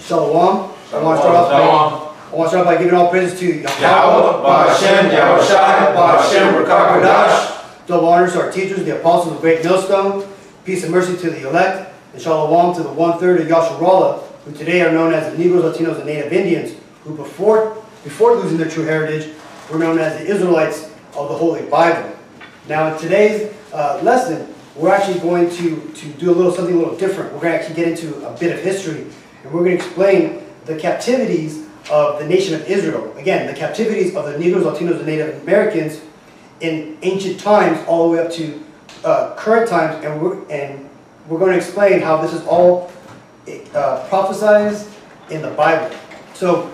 Shalom. I want to start off by giving all praises to Yahweh, Ba'Hashem, Yahushai, Ba'Hashem, Rakakodash. Double honors to our teachers, the apostles of the great millstone. Peace and mercy to the elect. And shalom to the 1/3 of Yasharallah, who today are known as the Negroes, Latinos, and Native Indians, who before losing their true heritage were known as the Israelites of the Holy Bible. Now in today's lesson, we're actually going to do something a little different. We're going to actually get into a bit of history, and we're going to explain the captivities of the nation of Israel. Again, the captivities of the Negroes, Latinos, and Native Americans in ancient times all the way up to current times, and we're going to explain how this is all prophesized in the Bible. So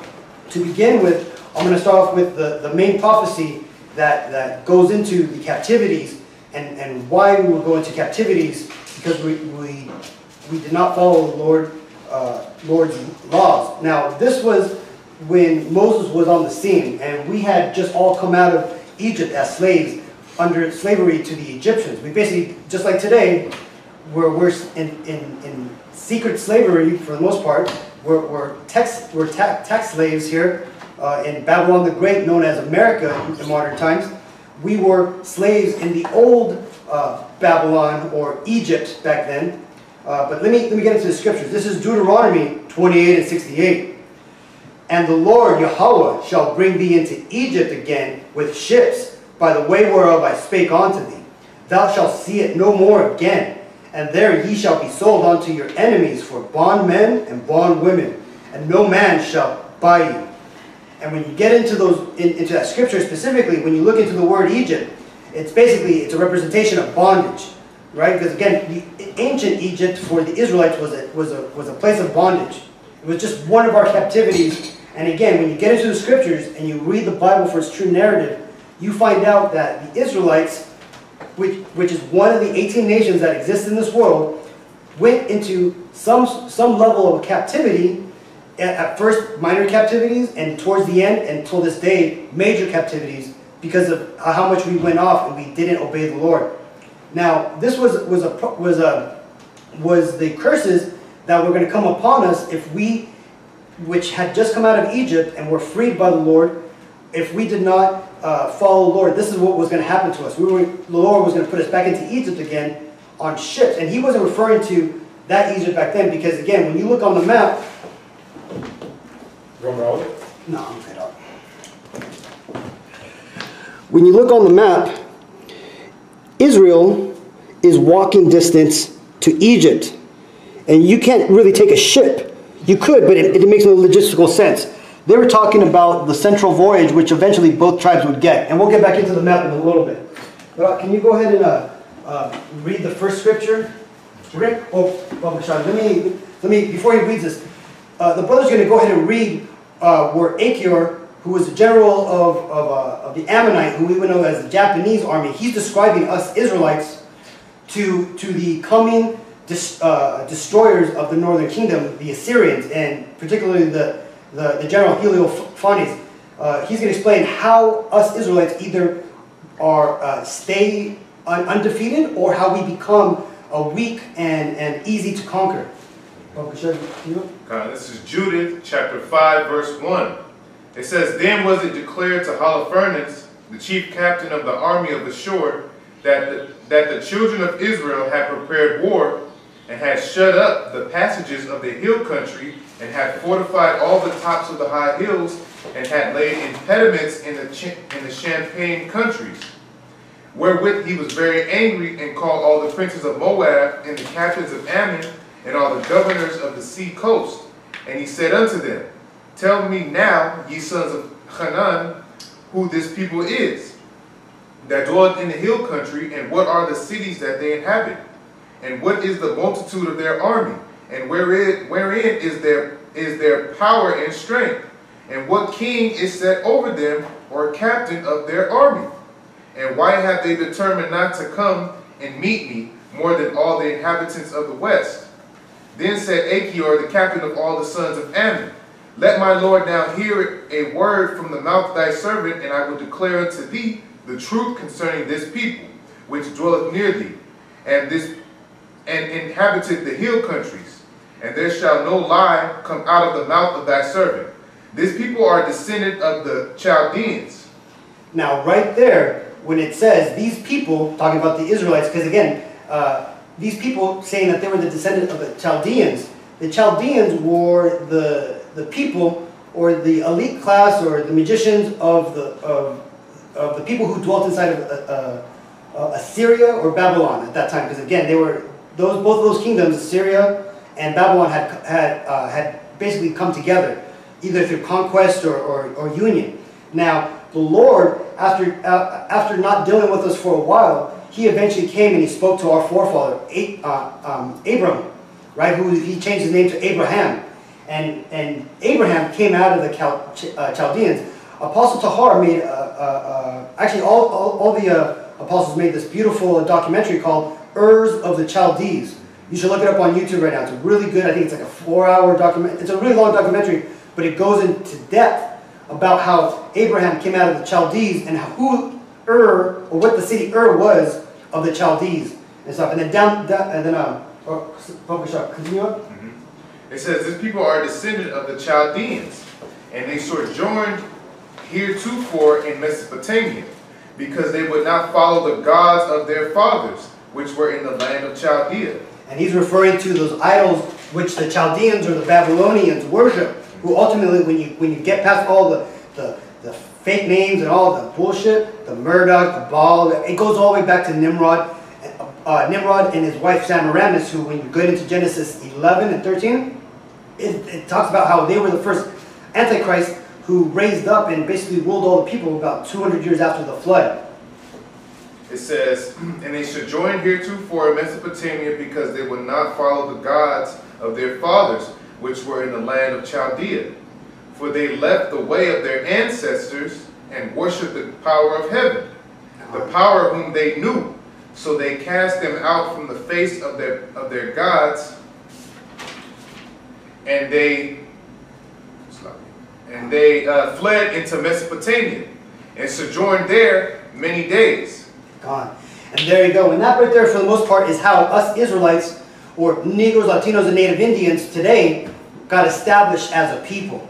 to begin with, I'm going to start off with the main prophecy that goes into the captivities and why we will go into captivities, because we did not follow the Lord's laws. Now, this was when Moses was on the scene, and we had just all come out of Egypt as slaves under slavery to the Egyptians. We basically, just like today, we're in secret slavery for the most part. We're tax slaves here in Babylon the Great, known as America in modern times. We were slaves in the old Babylon or Egypt back then. But let me get into the scriptures. This is Deuteronomy 28 and 68. And the Lord Yahweh shall bring thee into Egypt again with ships, by the way whereof I spake unto thee. Thou shalt see it no more again. And there ye shall be sold unto your enemies for bondmen and bondwomen, and no man shall buy you. And when you get into into that scripture specifically, when you look into the word Egypt, it's a representation of bondage, right? Because again, the ancient Egypt for the Israelites was a place of bondage. It was just one of our captivities. And again, when you get into the scriptures and you read the Bible for its true narrative, you find out that the Israelites, which is one of the 18 nations that exist in this world, went into some level of captivity. At first, minor captivities, and towards the end, until this day, major captivities, because of how much we went off and we didn't obey the Lord. Now, this was the curses that were going to come upon us if we, which had just come out of Egypt and were freed by the Lord, if we did not follow the Lord. This is what was going to happen to us. The Lord was going to put us back into Egypt again on ships, and He wasn't referring to that Egypt back then, because again, when you look on the map. No, I'm fed up. When you look on the map, Israel is walking distance to Egypt. And you can't really take a ship. You could, but it makes no logistical sense. They were talking about the central voyage, which eventually both tribes would get. And we'll get back into the map in a little bit. But can you go ahead and read the first scripture? Rick? Let me, before he reads this, the brother's going to go ahead and read where Achior, who was the general of the Ammonite, who we would know as the Japanese army, he's describing us Israelites to the coming destroyers of the northern kingdom, the Assyrians, and particularly the general Heliophanes. He's going to explain how us Israelites either stay undefeated, or how we become weak and easy to conquer. This is Judith chapter 5 verse 1. It says, Then was it declared to Holofernes, the chief captain of the army of the shore, that the children of Israel had prepared war, and had shut up the passages of the hill country, and had fortified all the tops of the high hills, and had laid impediments in the champaign countries. Wherewith he was very angry, and called all the princes of Moab, and the captains of Ammon, and all the governors of the sea coast. And he said unto them, Tell me now, ye sons of Canaan, who this people is, that dwelleth in the hill country, and what are the cities that they inhabit, and what is the multitude of their army, and wherein is their power and strength, and what king is set over them, or captain of their army? And why have they determined not to come and meet me more than all the inhabitants of the west? Then said Achior, the captain of all the sons of Ammon, Let my lord now hear a word from the mouth of thy servant, and I will declare unto thee the truth concerning this people, which dwelleth near thee, and this and inhabited the hill countries, and there shall no lie come out of the mouth of thy servant. These people are descendant of the Chaldeans. Now, right there, when it says these people, talking about the Israelites, because again, these people saying that they were the descendant of the Chaldeans were the people or the elite class or the magicians of the people who dwelt inside of Assyria or Babylon at that time. Because again, they were both of those kingdoms, Assyria and Babylon, had basically come together, either through conquest or union. Now, the Lord, after not dealing with us for a while, He eventually came and He spoke to our forefather, Abram, right? Who He changed his name to Abraham, and Abraham came out of the Chaldeans. Apostle Tahar made actually all the apostles made this beautiful documentary called Urs of the Chaldees. You should look it up on YouTube right now. It's really good. I think it's like a 4-hour document. It's a really long documentary, but it goes into depth about how Abraham came out of the Chaldees and who or what the city was of the Chaldees and stuff. And then continue up. It says, "These people are descendant of the Chaldeans, and they sojourned heretofore in Mesopotamia, because they would not follow the gods of their fathers, which were in the land of Chaldea." And he's referring to those idols which the Chaldeans or the Babylonians worship, who ultimately, when you get past all the fake names and all the bullshit, the Marduk, the Baal, it goes all the way back to Nimrod. Nimrod and his wife Semiramis, who when you get into Genesis 11 and 13, it talks about how they were the first Antichrist who raised up and basically ruled all the people about 200 years after the flood. It says, "And they sojourned heretofore in Mesopotamia, because they would not follow the gods of their fathers, which were in the land of Chaldea. For they left the way of their ancestors and worshipped the power of heaven, the power whom they knew. So they cast them out from the face of their gods, and they fled into Mesopotamia, and sojourned there many days." Gone. And there you go. And that right there, for the most part, is how us Israelites, or Negroes, Latinos, and Native Indians today got established as a people.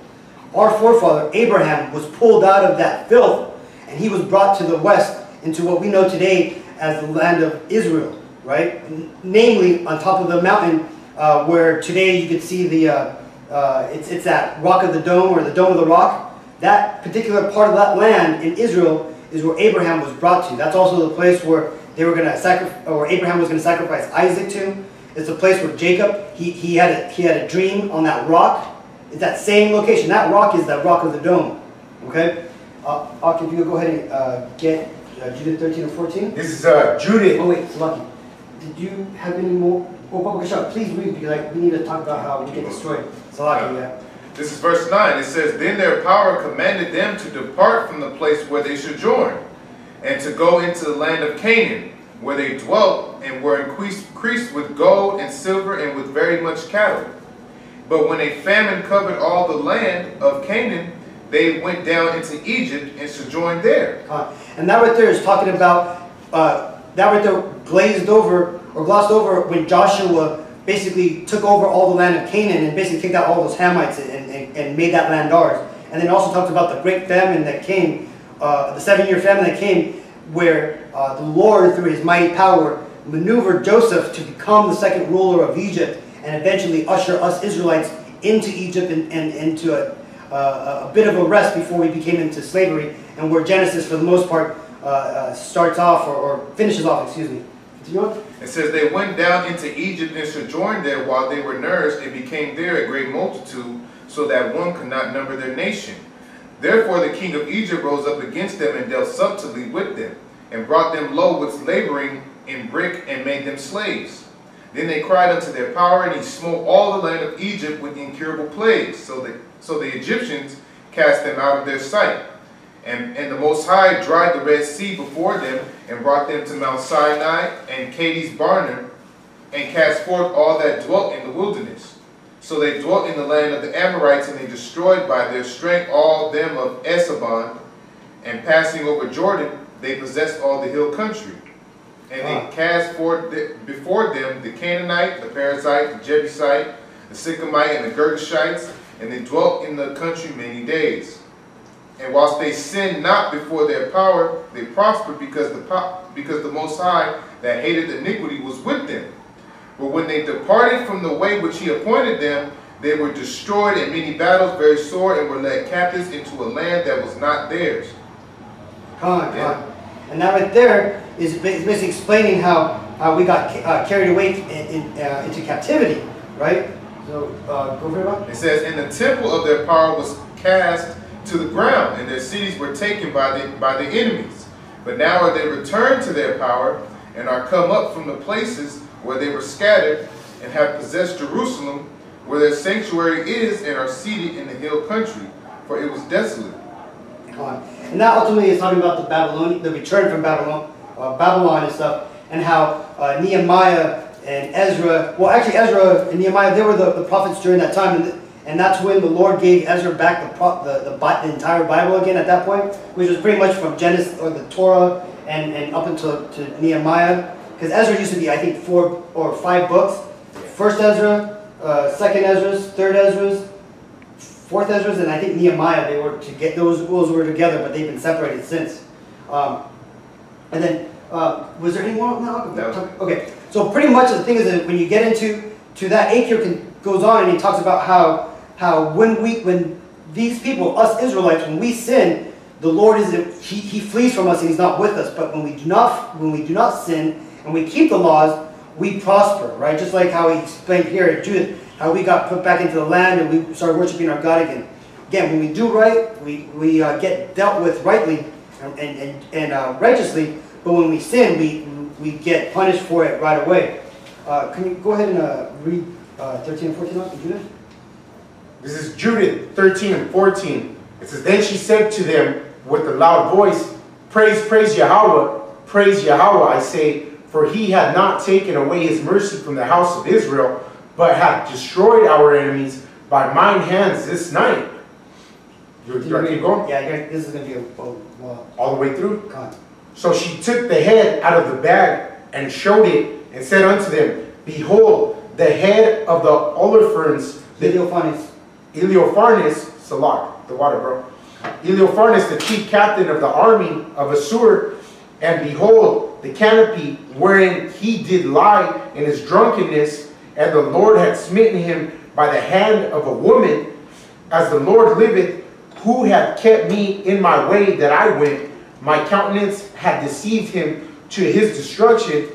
Our forefather, Abraham, was pulled out of that filth, and he was brought to the west into what we know today as the land of Israel, right? Namely, on top of the mountain where today you can see it's that Rock of the Dome, or the Dome of the Rock. That particular part of that land in Israel is where Abraham was brought to. That's also the place where they were going to sacrifice, or Abraham was going to sacrifice Isaac to. It's the place where Jacob, he had a dream on that rock. It's that same location. That rock is that Rock of the Dome. Okay? If you go ahead and get Judith 13 and 14. This is Judith. Oh wait, Lucky. Did you have any more? Oh, Papa Kashab, please read, because we need to talk about how we get destroyed. Salaki, yeah. This is verse 9. It says, "Then their power commanded them to depart from the place where they sojourned, and to go into the land of Canaan, where they dwelt, and were increased with gold and silver and with very much cattle. But when a famine covered all the land of Canaan, they went down into Egypt and sojourned there." And that right there is talking about, that right there glazed over, or glossed over, when Joshua basically took over all the land of Canaan and basically kicked out all those Hamites and made that land ours. And then also talks about the great famine that came, the 7-year famine that came, where the Lord, through His mighty power, maneuvered Joseph to become the second ruler of Egypt, and eventually usher us Israelites into Egypt and into a bit of a rest before we became into slavery, and where Genesis, for the most part, starts off, or finishes off, excuse me. Continue on. It says, "They went down into Egypt and sojourned there while they were nourished, and became there a great multitude, so that one could not number their nation. Therefore the king of Egypt rose up against them, and dealt subtly with them, and brought them low with laboring in brick, and made them slaves. Then they cried unto their power, and he smote all the land of Egypt with incurable plagues. So the Egyptians cast them out of their sight. And the Most High dried the Red Sea before them, and brought them to Mount Sinai and Kadesh Barnea, and cast forth all that dwelt in the wilderness. So they dwelt in the land of the Amorites, and they destroyed by their strength all them of Esabon, and passing over Jordan, they possessed all the hill country. And they cast forth before them the Canaanite, the Perizzite, the Jebusite, the Sychemite, and the Girgashites, and they dwelt in the country many days. And whilst they sinned not before their power, they prospered because the Most High that hated iniquity was with them. But when they departed from the way which he appointed them, they were destroyed in many battles, very sore, and were led captives into a land that was not theirs. Come on. And that right there is basically explaining how we got carried away into captivity, right? So, go for it, Rob. It says, and the temple of their power was cast to the ground, and their cities were taken by the enemies. But now are they returned to their power, and are come up from the places where they were scattered, and have possessed Jerusalem, where their sanctuary is, and are seated in the hill country, for it was desolate. And that ultimately is talking about the return from Babylon and stuff, and how Nehemiah and Ezra, well actually Ezra and Nehemiah, they were the prophets during that time, and that's when the Lord gave Ezra back the entire Bible again at that point, which was pretty much from Genesis, or the Torah, and up until Nehemiah, because Ezra used to be, I think, 4 or 5 books. First Ezra, second Ezra, third Ezra, fourth Ezra, and I think Nehemiah, they were to get those were together, but they've been separated since. And then, was there any more on that? No. Okay, so pretty much the thing is that when you get into that, 8 here goes on and he talks about how when these people, us Israelites, when we sin, the Lord he flees from us and he's not with us. But when we do not sin and we keep the laws, we prosper, right? Just like how he explained here at Judith, how we got put back into the land and we started worshiping our God again. Again, when we do right, we get dealt with rightly and righteously. But when we sin, we get punished for it right away. Can you go ahead and read 13 and 14 out, Judith? This is Judith 13 and 14. It says, then she said to them with a loud voice, praise Yahweh, I say, for he had not taken away his mercy from the house of Israel, but had destroyed our enemies by mine hands this night. You want to keep going? Yeah, this is going to be all the way through? Come on. So she took the head out of the bag and showed it, and said unto them, behold, the head of the Olopharnes, Eleopharnes, Salak, the water, bro. Eleopharnes, the chief captain of the army of Assur, and behold, the canopy wherein he did lie in his drunkenness, and the Lord had smitten him by the hand of a woman, as the Lord liveth, who hath kept me in my way that I went. My countenance had deceived him to his destruction,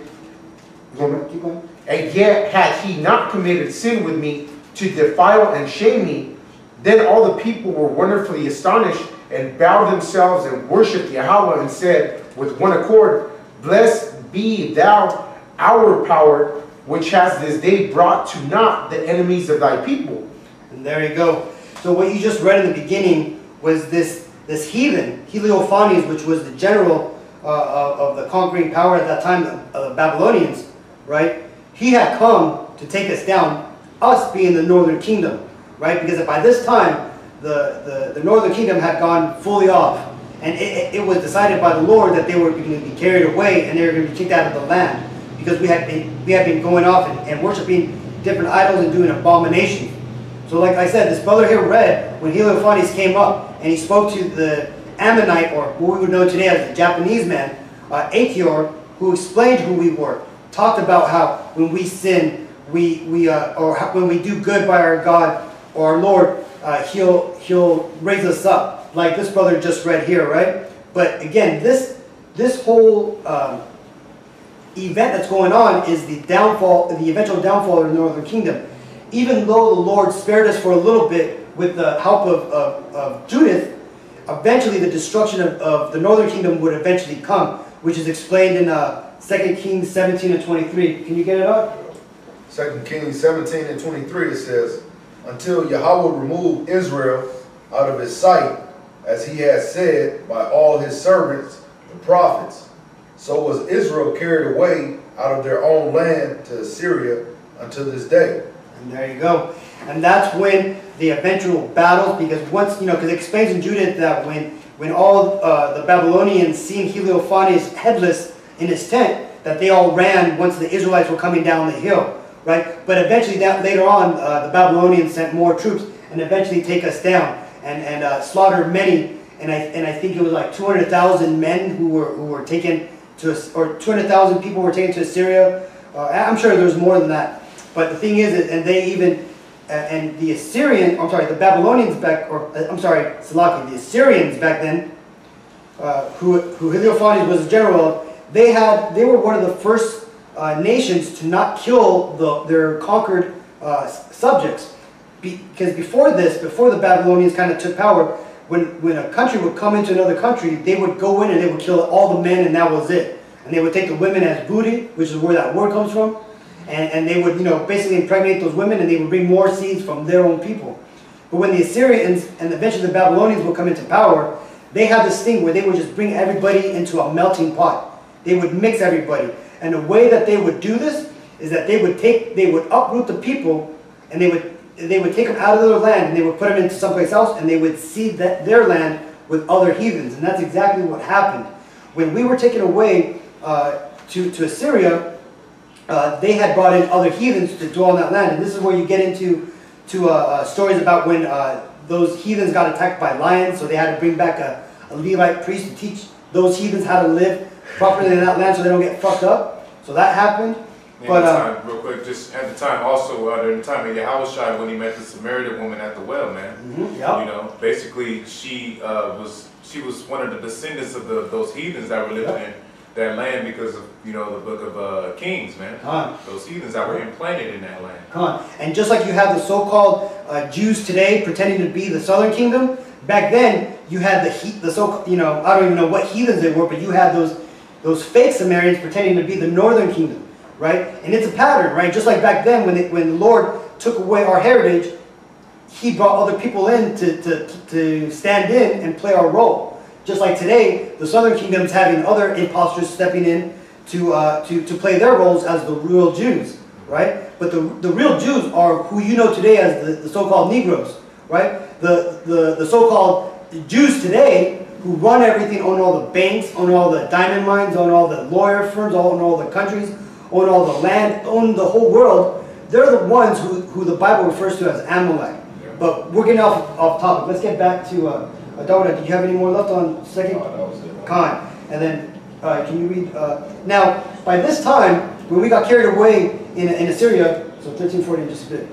and yet had he not committed sin with me to defile and shame me. Then all the people were wonderfully astonished, and bowed themselves and worshipped Yahweh, and said with one accord, blessed be thou our power, which has this day brought to naught the enemies of thy people. And there you go. So what you just read in the beginning was this heathen, Heliophanes, which was the general of the conquering power at that time, the Babylonians, right? He had come to take us down, us being the northern kingdom, right? Because by this time, the northern kingdom had gone fully off. And it was decided by the Lord that they were going to be carried away and they were going to be kicked out of the land. Because we had been going off and worshiping different idols and doing abominations. So like I said, this brother here read when Heliophanes came up and he spoke to the Ammonite, or what we would know today as the Japanese man, Achior, who explained who we were. Talked about how when we sin, when we do good by our God or our Lord, He'll raise us up, like this brother just read here, right? But again, this whole event that's going on is the eventual downfall of the northern kingdom. Even though the Lord spared us for a little bit with the help of Judith, eventually the destruction of the northern kingdom would eventually come, which is explained in 2 Kings 17 and 23. Can you get it up? 2 Kings 17 and 23, it says, until Yahweh removed Israel out of his sight, as he has said by all his servants, the prophets, so was Israel carried away out of their own land to Assyria unto this day. And there you go. And that's when the eventual battles, because once, because it explains in Judith that when all the Babylonians seen Heliophanes headless in his tent, that they all ran once the Israelites were coming down the hill, right? But eventually, later on, the Babylonians sent more troops and eventually take us down and slaughtered many. And I think it was like 200,000 men who were taken to, or 200,000 people were taken to Assyria. I'm sure there's more than that. But the thing is, and they even, and the the Babylonians back, the Assyrians back then, who Heliophanes was a general of, they were one of the first nations to not kill their conquered subjects. Because before the Babylonians kind of took power, when a country would come into another country, they would go in and they would kill all the men and that was it. And they would take the women as booty, which is where that word comes from. And they would, basically impregnate those women and they would bring more seeds from their own people. But when the Assyrians and eventually the Babylonians would come into power, they had this thing where they would just bring everybody into a melting pot. They would mix everybody. And the way that they would do this is that they would uproot the people and they would take them out of their land and they would put them into someplace else and they would seed their land with other heathens. And that's exactly what happened. When we were taken away to Assyria, they had brought in other heathens to dwell in that land. And this is where you get into stories about when those heathens got attacked by lions, so they had to bring back a Levite priest to teach those heathens how to live properly in that land so they don't get fucked up. So that happened. But real quick, just at the time, also during the time of Yahushua, when he met the Samaritan woman at the well, man. Yep. Basically she was one of the descendants of those heathens that were living in that land because of the book of Kings, man. Those heathens that were implanted in that land. And just like you have the so-called Jews today pretending to be the southern kingdom, back then you had the so I don't even know what heathens they were, but you had those fake Samaritans pretending to be the northern kingdom, right? And it's a pattern, right? Just like back then when the Lord took away our heritage, he brought other people in to stand in and play our role. Just like today, the southern kingdom's having other imposters stepping in to play their roles as the real Jews, right? But the real Jews are who you know today as the so-called Negroes, right? The so-called Jews today who run everything, own all the banks, own all the diamond mines, own all the lawyer firms, own all the countries, own all the land, own the whole world. They're the ones who the Bible refers to as Amalek. But we're getting off topic. Let's get back to Dawda. Did you have any more left on second? Khan. And then can you read? Now, by this time, when we got carried away in Assyria, so 1340, just a bit,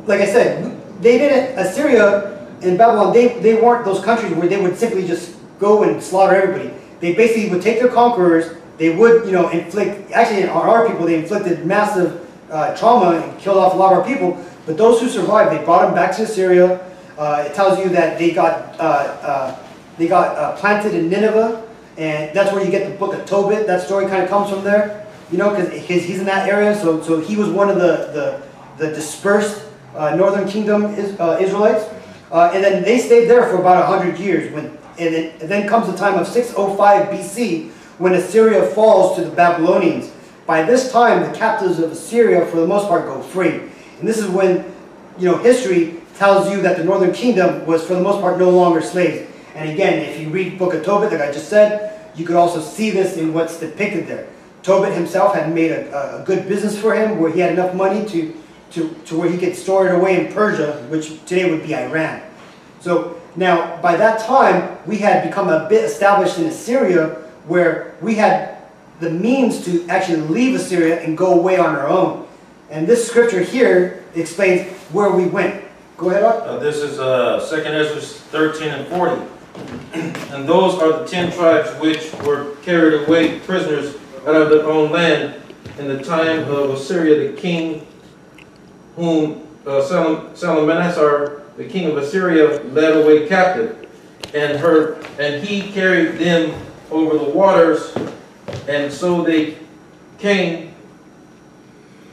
like I said, they didn't, Assyria and Babylon, they weren't those countries where they would simply just go and slaughter everybody. They basically would take their conquerors, they would, inflict, actually on our people, they inflicted massive trauma and killed off a lot of our people. But those who survived, they brought them back to Assyria. It tells you that they got planted in Nineveh, and that's where you get the book of Tobit. That story kind of comes from there, because he's in that area. So he was one of the dispersed northern kingdom Israelites, and then they stayed there for about 100 years. And then comes the time of 605 BC when Assyria falls to the Babylonians. By this time, the captives of Assyria, for the most part, go free. And this is when, history tells you that the northern kingdom was, for the most part, no longer slaves. And again, if you read Book of Tobit, like I just said, you could also see this in what's depicted there. Tobit himself had made a good business for him, where he had enough money to where he could store it away in Persia, which today would be Iran. So now, by that time, we had become a bit established in Assyria, where we had the means to actually leave Assyria and go away on our own. And this scripture here explains where we went. Go ahead, Art. This is 2 Ezra 13 and 40. And those are the 10 tribes which were carried away prisoners out of their own land in the time of Assyria, the king whom Salmanassar, the king of Assyria, led away captive. And he carried them over the waters, and so they came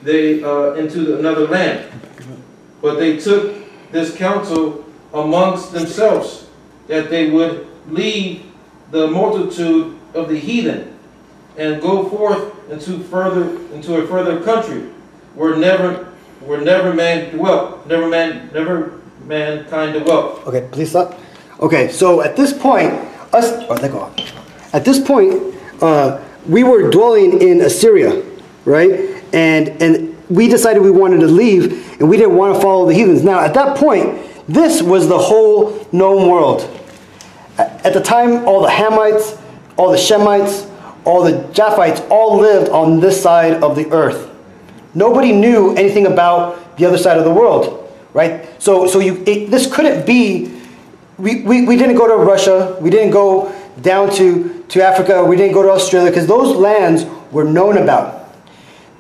into another land. But they took this counsel amongst themselves, that they would leave the multitude of the heathen and go forth into a further country where never mankind dwelt. Okay, please stop. Okay, so at this point, we were dwelling in Assyria, right? And we decided we wanted to leave, and we didn't want to follow the heathens. Now, at that point, this was the whole known world. At the time, all the Hamites, all the Shemites, all the Japhites, all lived on this side of the earth. Nobody knew anything about the other side of the world, right? So this couldn't be. We didn't go to Russia. We didn't go down to Africa. We didn't go to Australia, because those lands were known about.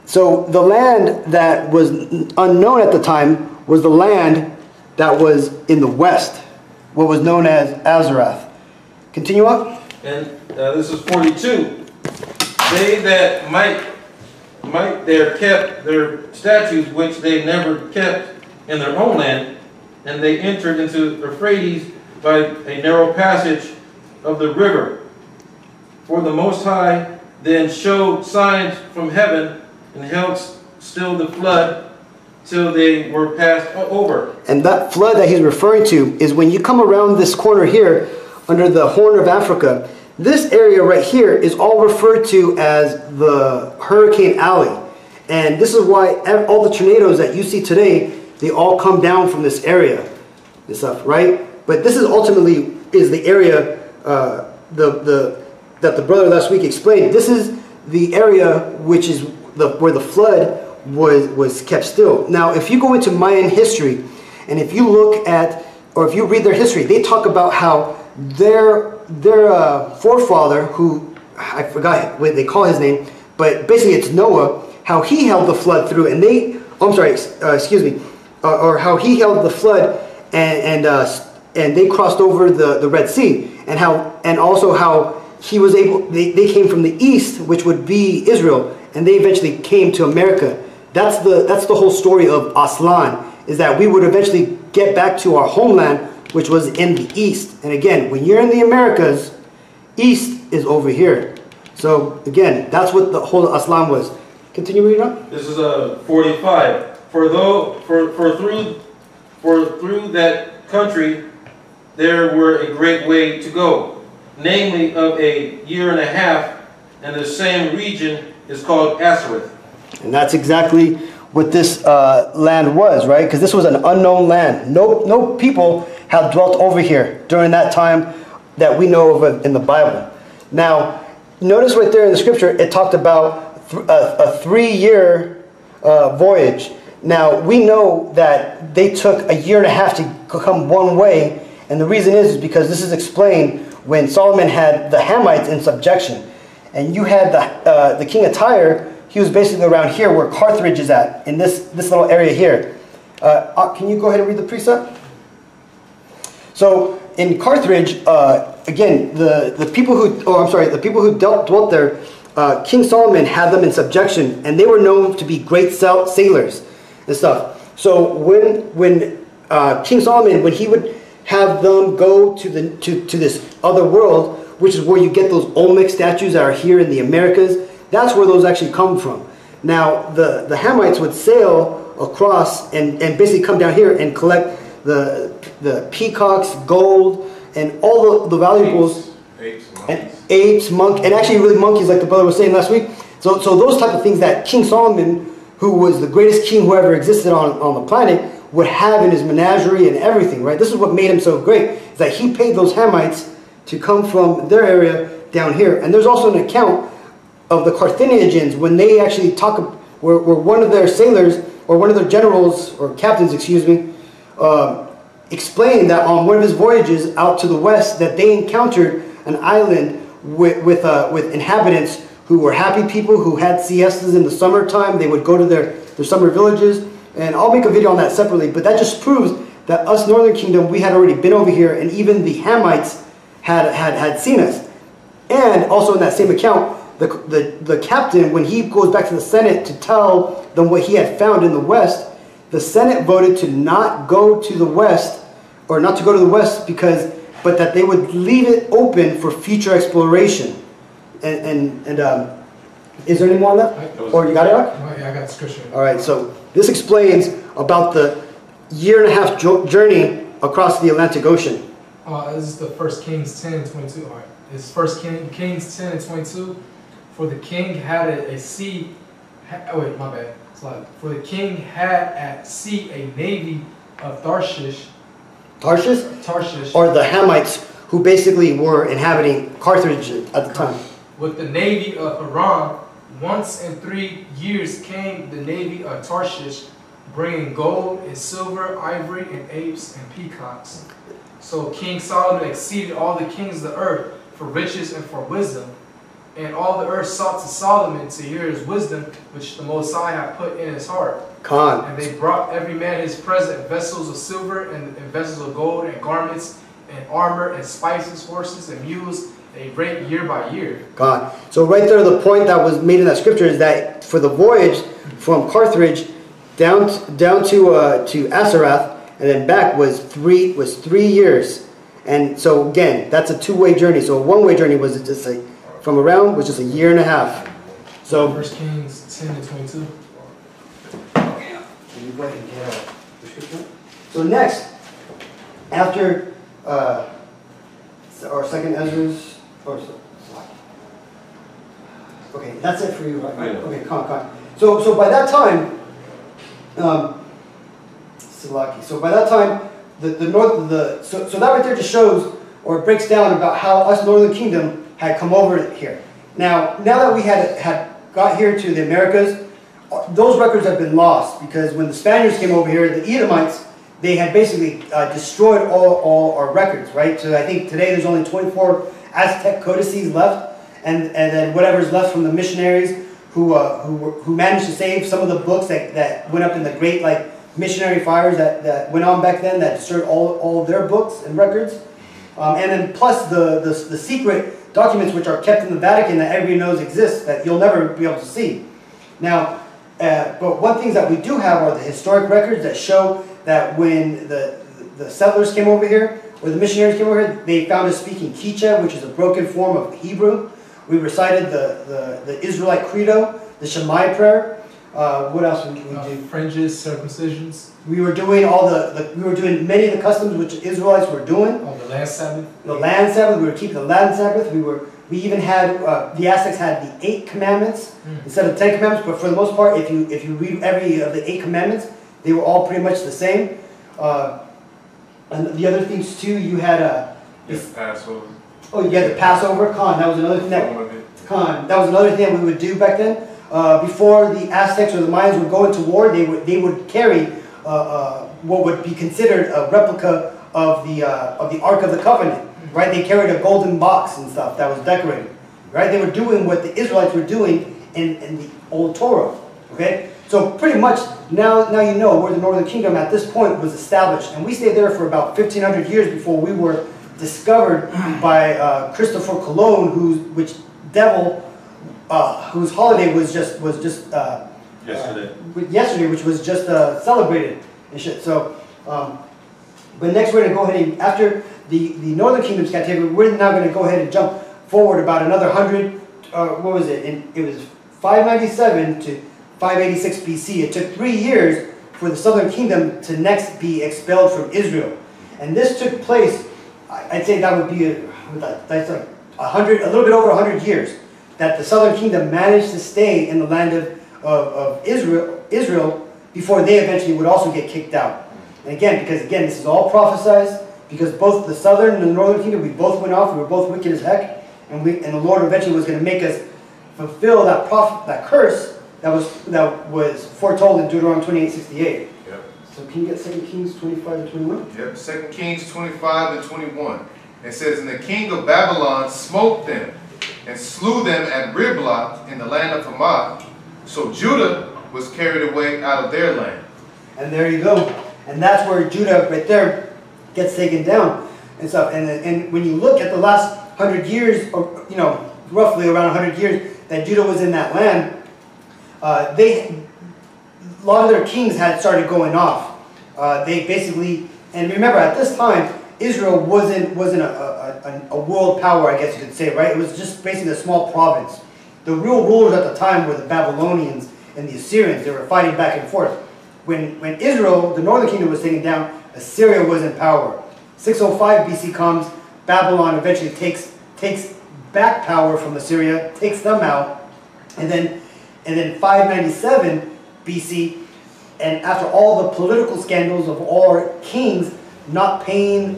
So the land that was unknown at the time was the land that was in the west, what was known as Azarath. Continue up. And this is 42. They that might there kept their statues which they never kept in their own land, and they entered into Euphrates by a narrow passage of the river. For the Most High then showed signs from heaven, and held still the flood till they were passed over. And that flood that he's referring to is when you come around this corner here, under the Horn of Africa. This area right here is all referred to as the Hurricane Alley. And this is why all the tornadoes that you see today, they all come down from this area, this stuff, right? But this is ultimately is the area that the brother last week explained. This is the area which is where the flood was kept still. Now, if you go into Mayan history, and if you look at, or if you read their history, they talk about how their forefather, who I forgot what they call his name, but basically it's Noah, how he held the flood through, and they, or how he held the flood and they crossed over the Red Sea, and also how he was able, they came from the east, which would be Israel, and they eventually came to America. That's the whole story of Aslan, is that we would eventually get back to our homeland, which was in the east. And again, when you're in the Americas, east is over here. So again, that's what the whole Aslan was. Continue reading up. This is 45. For through that country there were a great way to go, namely of a year and a half, and the same region is called Ashereth. And that's exactly what this land was, right? Because this was an unknown land. No people had dwelt over here during that time that we know of in the Bible. Now, notice right there in the scripture, it talked about a 3-year voyage. Now, we know that they took a year and a half to come one way, and the reason is because this is explained when Solomon had the Hamites in subjection. And you had the king of Tyre. He was basically around here where Carthage is at, in this little area here. Can you go ahead and read the precept? So in Carthage, again, the people who dwelt there, King Solomon had them in subjection, and they were known to be great sailors and stuff. So when King Solomon, when he would have them go to this other world, which is where you get those Olmec statues that are here in the Americas, that's where those actually come from. Now, the Hamites would sail across and basically come down here and collect the peacocks, gold, and all the valuables. Apes, monkeys, and actually really monkeys, like the brother was saying last week. So those type of things that King Solomon, who was the greatest king who ever existed on the planet, would have in his menagerie and everything, right? This is what made him so great, is that he paid those Hamites to come from their area down here. And there's also an account of the Carthaginians when they actually where one of their sailors, or one of their generals, or captains, excuse me, explained that on one of his voyages out to the west that they encountered an island with inhabitants who were happy people who had siestas in the summertime. They would go to their summer villages, and I'll make a video on that separately, but that just proves that us Northern Kingdom, we had already been over here, and even the Hamites had seen us. And also in that same account, the captain, when he goes back to the Senate to tell them what he had found in the west, the Senate voted to not go to the west, or not to go to the west, but that they would leave it open for future exploration. And is there any more on that? Or you got it, Eric? Oh, yeah, I got the scripture. All right, so this explains about the year and a half journey across the Atlantic Ocean. This is the 1 Kings 10:22. All right. It's 1 Kings 10 and 22. For the king had a sea. Oh wait, my bad. For the king had at sea a navy of Tarshish. Tarshish? Tarshish. Or the Hamites, who basically were inhabiting Carthage at the time. With the navy of Aram, once in 3 years came the navy of Tarshish, bringing gold and silver, ivory and apes and peacocks. So King Solomon exceeded all the kings of the earth for riches and for wisdom. And all the earth sought to Solomon to hear his wisdom, which the Most High had put in his heart. Khan. And they brought every man his present, vessels of silver and vessels of gold and garments and armor and spices, horses and mules, a rate year by year. Khan. So right there, the point that was made in that scripture is that for the voyage from Carthage down to Asarath and then back was 3 years. And so again, that's a two-way journey. So a one-way journey was just like from around was just a year and a half. So 1 Kings 10 and 22. Okay. Can you go ahead and get a prescription? So next, after our second Ezra's, okay, that's it for you, right? Okay, con. So by that time, so by that time, so that right there just shows or breaks down about how us Northern Kingdom had come over here. Now that we had got here to the Americas, those records have been lost because when the Spaniards came over here, the Edomites, they had basically destroyed all our records, right? So I think today there's only 24 Aztec codices left, and then whatever's left from the missionaries who managed to save some of the books that went up in the great missionary fires that went on back then that destroyed all of their books and records, and then plus the secret documents which are kept in the Vatican that everybody knows exist that you'll never be able to see. Now, but one thing that we do have are the historic records that show that when the settlers came over here, or the missionaries came over here, they found us speaking Quichua, which is a broken form of Hebrew. We recited the Israelite credo, the Shemai prayer. What else did we do? Fringes, circumcisions. We were doing we were doing many of the customs which Israelites were doing. Oh, the land Sabbath. The land Sabbath. We were keeping the land Sabbath. We even had the Aztecs had the 8 commandments instead of 10 commandments. But for the most part, if you read every of the 8 commandments, they were all pretty much the same. And the other things too, you had Passover. Oh, you had the Passover. That was another thing that was another thing that we would do back then. Before the Aztecs or the Mayans would go into war, they would carry what would be considered a replica of the Ark of the Covenant, right? They carried a golden box and stuff that was decorated, right? They were doing what the Israelites were doing in the Old Torah, okay? So pretty much now you know where the Northern Kingdom at this point was established, and we stayed there for about 1,500 years before we were discovered by Christopher Colon, whose holiday was just yesterday, which was just celebrated and shit. So, but next we're going to go ahead and after the Northern Kingdom's captivity, we're now going to go ahead and jump forward about another 100. What was it? It was 597 to 586 BC. It took 3 years for the Southern Kingdom to next be expelled from Israel, and this took place. I'd say that would be that's like a little bit over 100 years that the Southern Kingdom managed to stay in the land of Israel before they eventually would also get kicked out. And again, because this is all prophesized, because both the Southern and the Northern Kingdom, we both went off, we were both wicked as heck, and the Lord eventually was going to make us fulfill that curse that was foretold in Deuteronomy 28:68. Yep. So can you get 2 Kings 25 to 21? Yep, 2 Kings 25 and 21. It says, "And the king of Babylon smote them, and slew them at Riblah in the land of Hamath. So Judah was carried away out of their land." And there you go. And that's where Judah right there gets taken down and stuff. And when you look at the last 100 years, or roughly around 100 years that Judah was in that land, a lot of their kings had started going off. They basically, and remember at this time, Israel wasn't a world power, I guess you could say, right? It was just basically a small province. The real rulers at the time were the Babylonians and the Assyrians. They were fighting back and forth. When Israel, the Northern Kingdom, was taken down, Assyria was in power. 605 BC comes, Babylon eventually takes back power from Assyria, takes them out, and then 597 BC, and after all the political scandals of all our kings not paying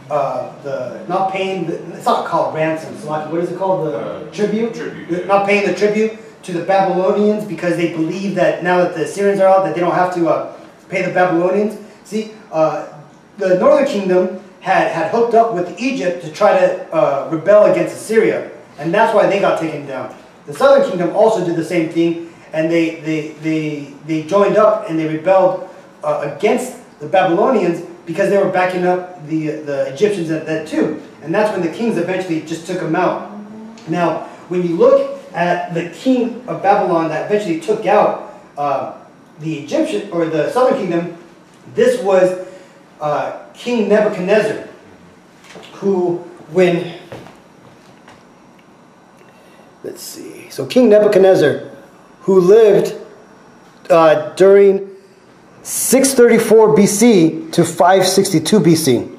it's not called ransom, so like, what is it called, the tribute? Tribute. Not paying the tribute to the Babylonians because they believe that now that the Assyrians are out, that they don't have to pay the Babylonians. See, the northern kingdom had hooked up with Egypt to try to rebel against Assyria, and that's why they got taken down. The southern kingdom also did the same thing, and they joined up and they rebelled against the Babylonians because they were backing up the Egyptians at that too. And that's when the kings eventually just took them out. Now, when you look at the king of Babylon that eventually took out the Egyptian, or the southern kingdom, this was King Nebuchadnezzar, who, let's see, so King Nebuchadnezzar, who lived during 634 BC to 562 BC.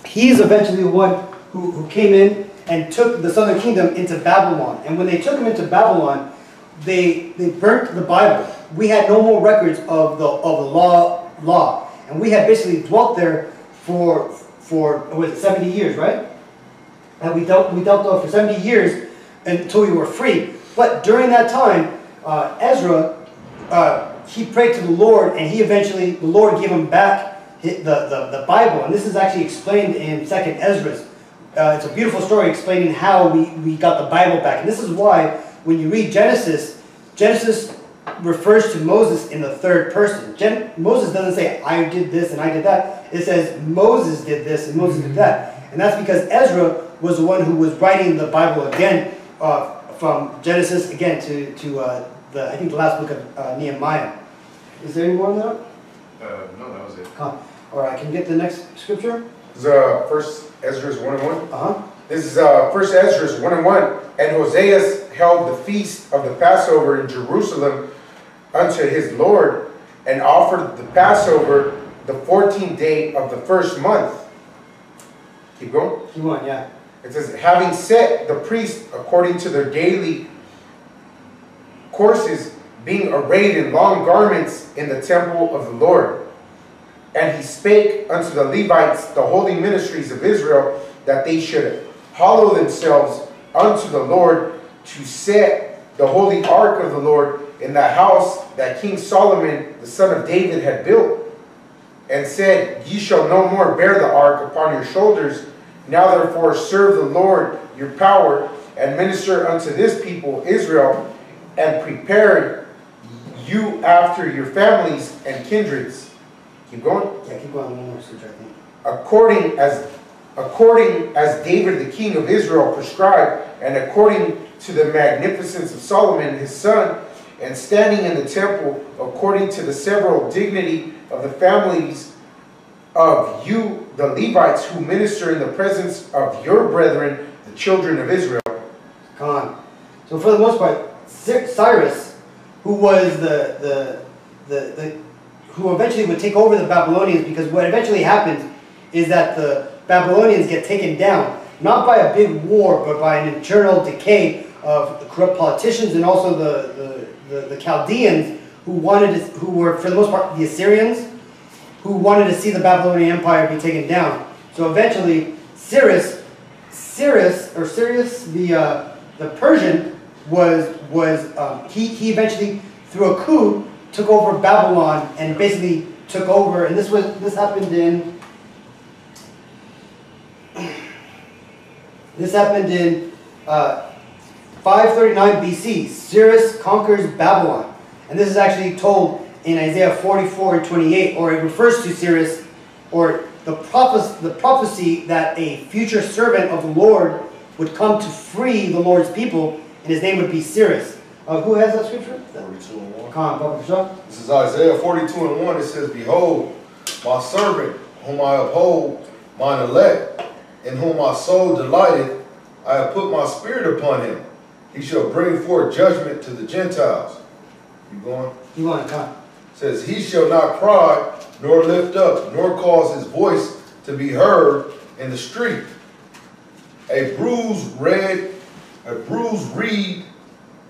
He's eventually the one who came in and took the southern kingdom into Babylon. And when they took him into Babylon, they burnt the Bible. We had no more records of the law, and we had basically dwelt there for what was it, 70 years, right? And we dealt there for 70 years until we were free. But during that time, Ezra, he prayed to the Lord, and the Lord gave him back the Bible. And this is actually explained in 2nd Ezra. It's a beautiful story explaining how we got the Bible back. And this is why when you read Genesis refers to Moses in the third person. Moses doesn't say, I did this and I did that. It says Moses did this and Moses did that. And that's because Ezra was the one who was writing the Bible again, from Genesis again to I think the last book of Nehemiah. Is there any more on that? No, that was it. All right, can you get the next scripture? This is First Ezra 1:1. This is First Ezra 1:1. And Hosea held the feast of the Passover in Jerusalem unto his Lord, and offered the Passover the 14th day of the first month. Keep going. Keep going, yeah. It says, having set the priests according to their daily courses, being arrayed in long garments in the temple of the Lord. And he spake unto the Levites, the holy ministries of Israel, that they should hallow themselves unto the Lord, to set the holy ark of the Lord in the house that King Solomon, the son of David, had built. And said, ye shall no more bear the ark upon your shoulders. Now therefore serve the Lord your power, and minister unto this people Israel, and prepare you after your families and kindreds. Keep going? Yeah, keep going. One more scripture, I think. According as David the king of Israel prescribed, and according to the magnificence of Solomon his son, and standing in the temple according to the several dignity of the families of you, the Levites, who minister in the presence of your brethren, the children of Israel. Come on. So for the most part, Cyrus, who was who eventually would take over the Babylonians, because what eventually happens is that the Babylonians get taken down, not by a big war, but by an internal decay of the corrupt politicians, and also the Chaldeans, who were for the most part the Assyrians, who wanted to see the Babylonian Empire be taken down. So eventually, Cyrus, the Persian, he eventually, through a coup, took over Babylon and basically took over. And this happened in 539 BC. Cyrus conquers Babylon, and this is actually told in Isaiah 44:28, or it refers to Cyrus, or the prophecy that a future servant of the Lord would come to free the Lord's people, and his name would be Cyrus. Who has that scripture? 42:1. Come on, Papa Bishop. This is Isaiah 42:1. It says, behold, my servant, whom I uphold, mine elect, in whom my soul delighted, I have put my spirit upon him. He shall bring forth judgment to the Gentiles. Keep going. Keep going, come on. It says, he shall not cry, nor lift up, nor cause his voice to be heard in the street. A bruised reed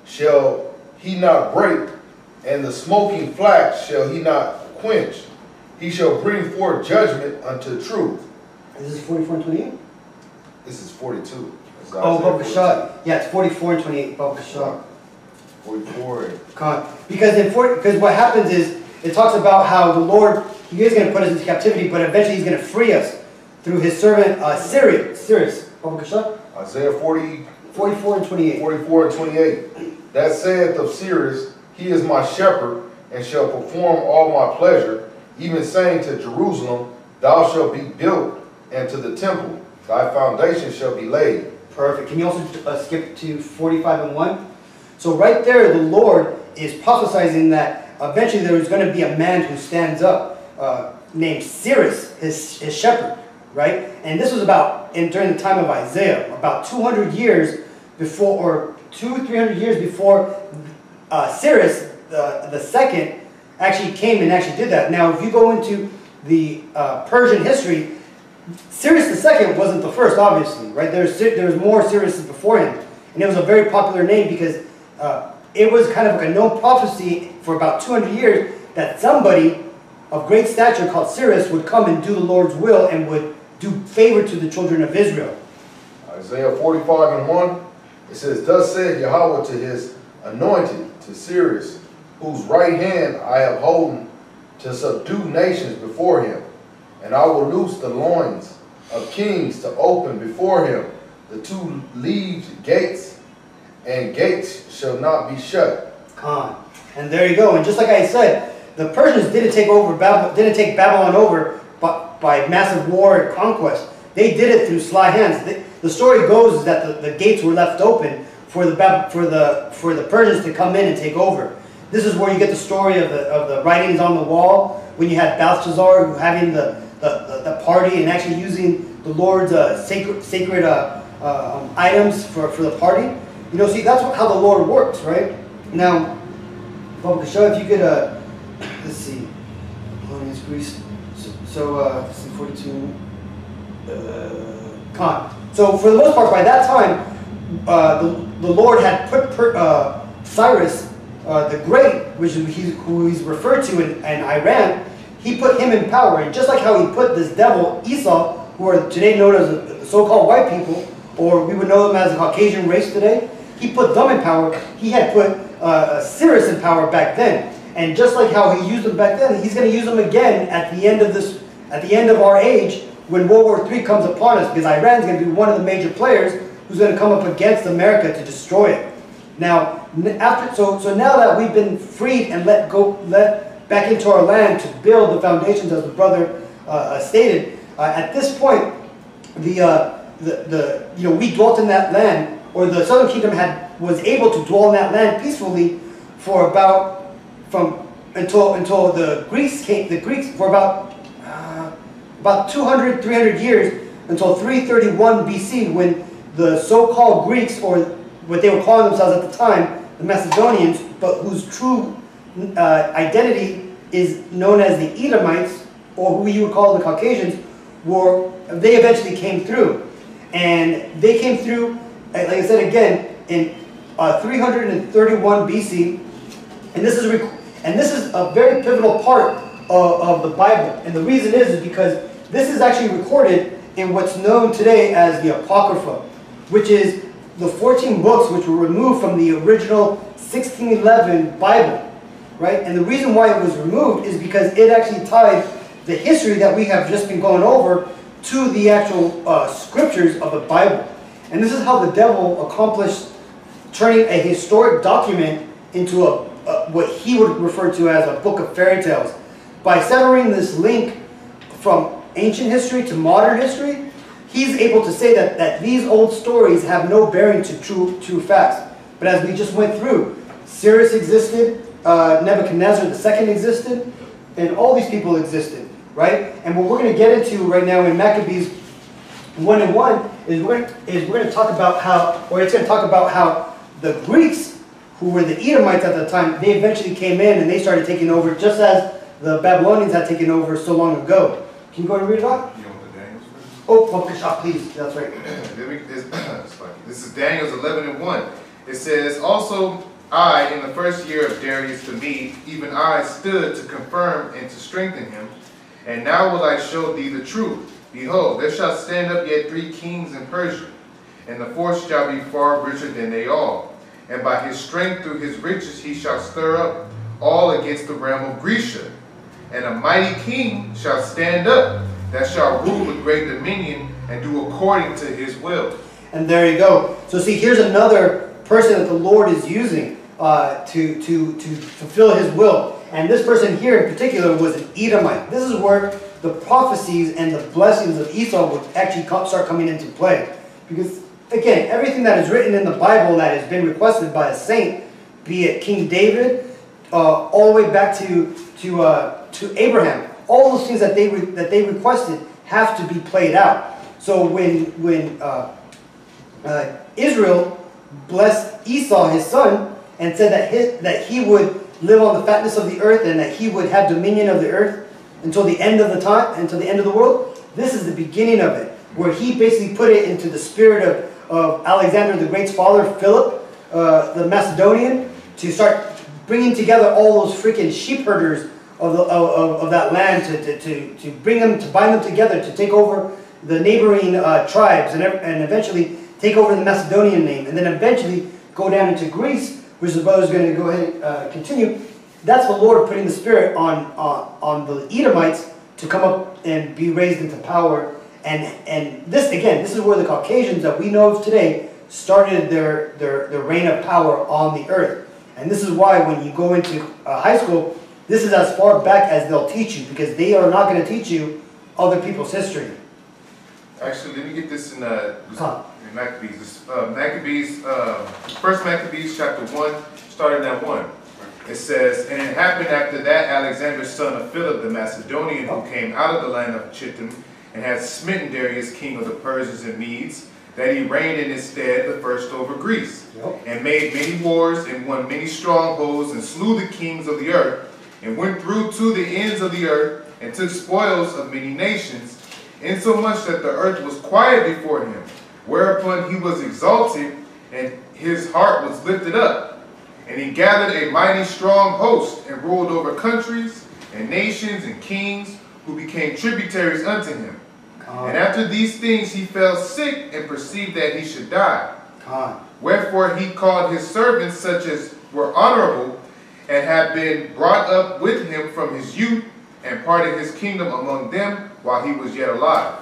shall he not break, and the smoking flax shall he not quench. He shall bring forth judgment unto truth. Is this 44 and 28? This is 42. That's Oh, Isaiah Baba Kashad. Yeah, it's 44 and 28. Baba 42. Kashad. 44. Because what happens is, it talks about how the Lord, He is going to put us into captivity, but eventually He's going to free us through His servant Cyrus. Baba Kashad. Isaiah 44 and 28. 44 and 28. That saith of Cyrus, he is my shepherd, and shall perform all my pleasure, even saying to Jerusalem, thou shalt be built, and to the temple, thy foundation shall be laid. Perfect. Can you also skip to 45 and 1? So right there, the Lord is prophesying that eventually there is going to be a man who stands up, named Cyrus, his shepherd, right? And this was during the time of Isaiah, about 200 years before, or 200-300 years before Cyrus the second actually came and actually did that. Now, if you go into the Persian history, Cyrus II wasn't the first, obviously, right? There was more Cyrus before him, and it was a very popular name because it was kind of like a known prophecy for about 200 years that somebody of great stature called Cyrus would come and do the Lord's will and would do favor to the children of Israel. Isaiah 45 and 1, it says, thus said Yahweh to his anointed, to Cyrus, whose right hand I have holden to subdue nations before him. And I will loose the loins of kings to open before him the two-leaved gates, and gates shall not be shut. And there you go. And just like I said, the Persians didn't take Babylon over by massive war and conquest. They did it through sly hands. The story goes that the gates were left open for the Persians to come in and take over. This is where you get the story of the writings on the wall when you had Belshazzar having the party and actually using the Lord's sacred items for the party. You know, see, that's how the Lord works, right? Now, show if you could, let's see, Greece. So let's see, 42. So for the most part, by that time, the Lord had put Cyrus the Great, who he's referred to in Iran, He put him in power. And just like how He put this devil, Esau, who are today known as the so-called white people, or we would know them as the Caucasian race today, He put them in power. He had put Cyrus in power back then. And just like how He used them back then, He's going to use them again at the end of our age, when World War III comes upon us, because Iran's going to be one of the major players who's going to come up against America to destroy it. Now, so now that we've been freed and let back into our land to build the foundations, as the brother stated, at this point, we dwelt in that land, or the Southern Kingdom was able to dwell in that land peacefully for until the Greeks came. The Greeks for about 200, 300 years, until 331 BC, when the so-called Greeks, or what they were calling themselves at the time, the Macedonians, but whose true identity is known as the Edomites, or who you would call the Caucasians, they eventually came through. And they came through, like I said again, in 331 BC, and this is a very pivotal part of the Bible. And the reason is because this is actually recorded in what's known today as the Apocrypha, which is the 14 books which were removed from the original 1611 Bible, right? And the reason why it was removed is because it actually tied the history that we have just been going over to the actual scriptures of the Bible. And this is how the devil accomplished turning a historic document into what he would refer to as a book of fairy tales. By severing this link from ancient history to modern history, he's able to say that these old stories have no bearing to true facts. But as we just went through, Cyrus existed, Nebuchadnezzar II existed, and all these people existed, right? And what we're going to get into right now in Maccabees 1:1 is we're going to talk about how the Greeks, who were the Edomites at the time, they eventually came in and they started taking over, just as the Babylonians had taken over so long ago. Can you go and read it off? You want the Daniels verse? Oh, please. That's right. This is Daniel's 11:1. It says, also I, in the first year of Darius the Mede, even I stood to confirm and to strengthen him. And now will I show thee the truth. Behold, there shall stand up yet 3 kings in Persia, and the fourth shall be far richer than they all. And by his strength through his riches he shall stir up all against the realm of Grecia. And a mighty king shall stand up, that shall rule with great dominion, and do according to his will. And there you go. So see, here's another person that the Lord is using to fulfill his will. And this person here in particular was an Edomite. This is where the prophecies and the blessings of Esau would actually start coming into play. Because, again, everything that is written in the Bible that has been requested by a saint, be it King David, all the way back to Abraham, all those things that they requested have to be played out. So when Israel blessed Esau, his son, and said that he would live on the fatness of the earth and that he would have dominion of the earth until the end of the time, until the end of the world, this is the beginning of it, where he basically put it into the spirit of Alexander the Great's father, Philip, the Macedonian, to start bringing together all those freaking sheep herders of that land to bring them, to bind them together, to take over the neighboring tribes and eventually take over the Macedonian name, and then eventually go down into Greece, which the brother's going to go ahead and continue. That's the Lord putting the spirit on the Edomites to come up and be raised into power. And this, again, this is where the Caucasians that we know of today started their reign of power on the earth. And this is why when you go into high school, this is as far back as they'll teach you, because they are not going to teach you other people's history. Actually, let me get this in Maccabees. First Maccabees chapter 1, starting at 1. It says, and it happened after that Alexander, son of Philip the Macedonian, who came out of the land of Chittim, and had smitten Darius, king of the Persians and Medes, that he reigned in his stead the first over Greece, and made many wars, and won many strongholds, and slew the kings of the earth, and went through to the ends of the earth, and took spoils of many nations, insomuch that the earth was quiet before him, whereupon he was exalted, and his heart was lifted up. And he gathered a mighty strong host, and ruled over countries, and nations, and kings, who became tributaries unto him. And after these things he fell sick, and perceived that he should die. Wherefore he called his servants, such as were honorable, and had been brought up with him from his youth, and parted his kingdom among them while he was yet alive.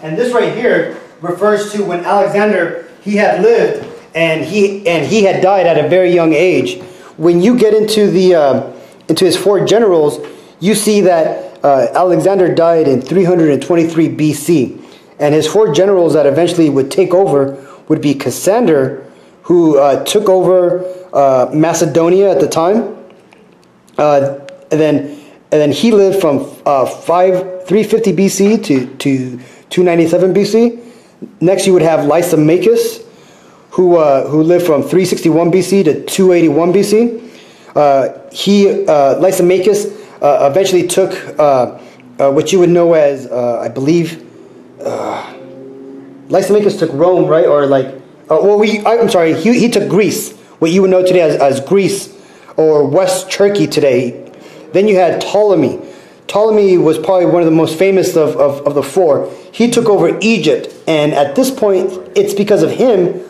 And this right here refers to when Alexander, he had lived, and he had died at a very young age. When you get into into his 4 generals, you see that Alexander died in 323 BC, and his 4 generals that eventually would take over would be Cassander, who took over Macedonia at the time, and then he lived from 350 BC to 297 BC. Next, you would have Lysimachus, who lived from 361 BC to 281 BC. Lysimachus eventually took what you would know as, I believe, Lysimachus took Rome, right? Or like, I'm sorry, he took Greece, what you would know today as Greece or West Turkey today. Then you had Ptolemy. Ptolemy was probably one of the most famous of the 4. He took over Egypt, and at this point, it's because of him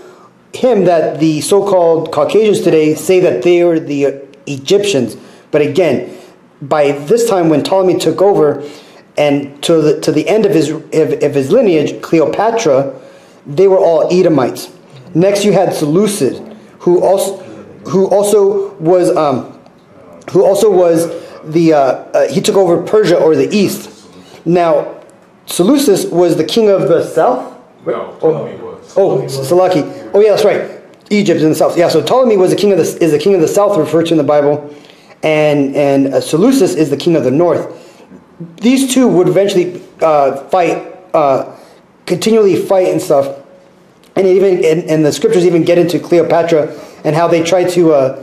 that the so-called Caucasians today say that they are the Egyptians. But again, by this time when Ptolemy took over, and to the end of his lineage, Cleopatra, they were all Edomites. Next, you had Seleucid, who also was he took over Persia or the East. Now, Seleucus was the king of the south. No, Ptolemy was. Salaki. Oh yeah, that's right. Egypt in the south. Yeah, so Ptolemy was the king of the south, referred to in the Bible, and Seleucus is the king of the north. These two would eventually continually fight and stuff, and and the scriptures even get into Cleopatra and how they try to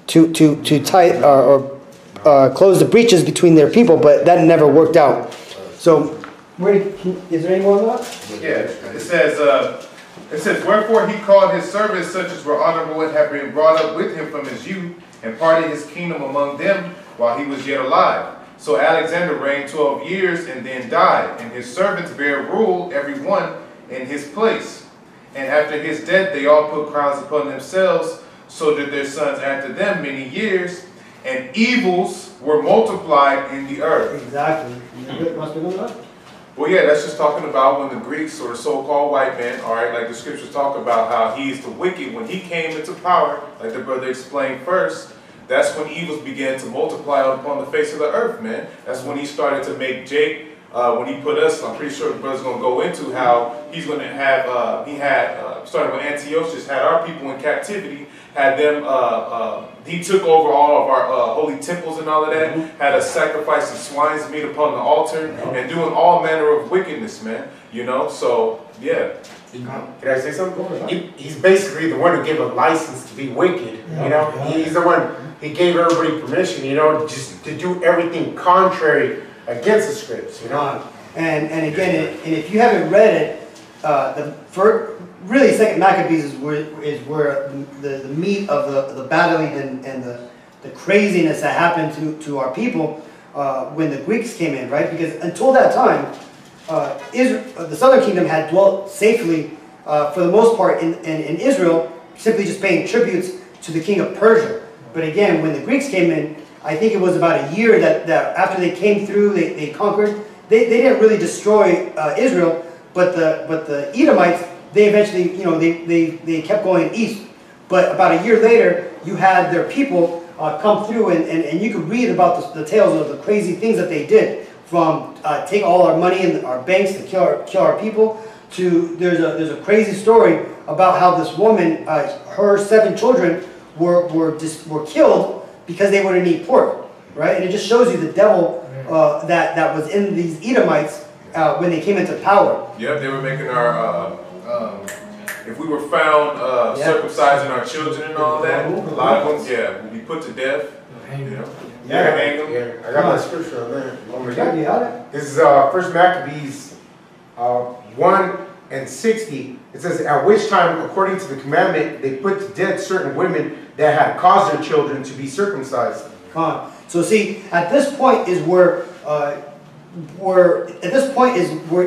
tie or close the breaches between their people, but that never worked out. So Is there any more on that? Yeah, it says, wherefore he called his servants such as were honorable and had been brought up with him from his youth, and parted his kingdom among them while he was yet alive. So Alexander reigned 12 years and then died, and his servants bare rule every one in his place. And after his death they all put crowns upon themselves, so did their sons after them many years, and evils were multiplied in the earth. Exactly. Must be that? Well, yeah, that's just talking about when the Greeks or the so-called white man, all right, like the scriptures talk about how he's the wicked. When he came into power, like the brother explained first, that's when evils began to multiply upon the face of the earth, man. That's when he started to make Jake, when he put us, I'm pretty sure the brother's going to go into how he's going to have, started with Antiochus, had our people in captivity, had them, he took over all of our holy temples and all of that, had us sacrificing swine's meat upon the altar, and doing all manner of wickedness, man. You know, so, yeah. Can I say something? He's basically the one who gave a license to be wicked, you know? He's the one, he gave everybody permission, you know, just to do everything contrary against the scripts, you know? And again, and if you haven't read it, really Second Maccabees is where the meat of the battling and the craziness that happened to our people when the Greeks came in, right? Because until that time, the southern kingdom had dwelt safely for the most part in Israel, simply just paying tributes to the king of Persia. But again, when the Greeks came in, I think it was about a year that after they came through, they conquered. They didn't really destroy Israel, but the Edomites, they eventually, you know, they kept going east. But about a year later, you had their people come through, and you could read about the tales of the crazy things that they did, from take all our money in our banks to kill our people, to there's a crazy story about how this woman, her 7 children were killed because they wouldn't eat pork, right? And it just shows you the devil that was in these Edomites when they came into power. Yep, they were making our, if we were found circumcising our children and all that, a lot of them, would be put to death. You know? Hang them. Yeah, I got my scripture on there. You got it? This is 1 Maccabees 1:60. It says, at which time, according to the commandment, they put to death certain women that had caused their children to be circumcised. So see, at this point is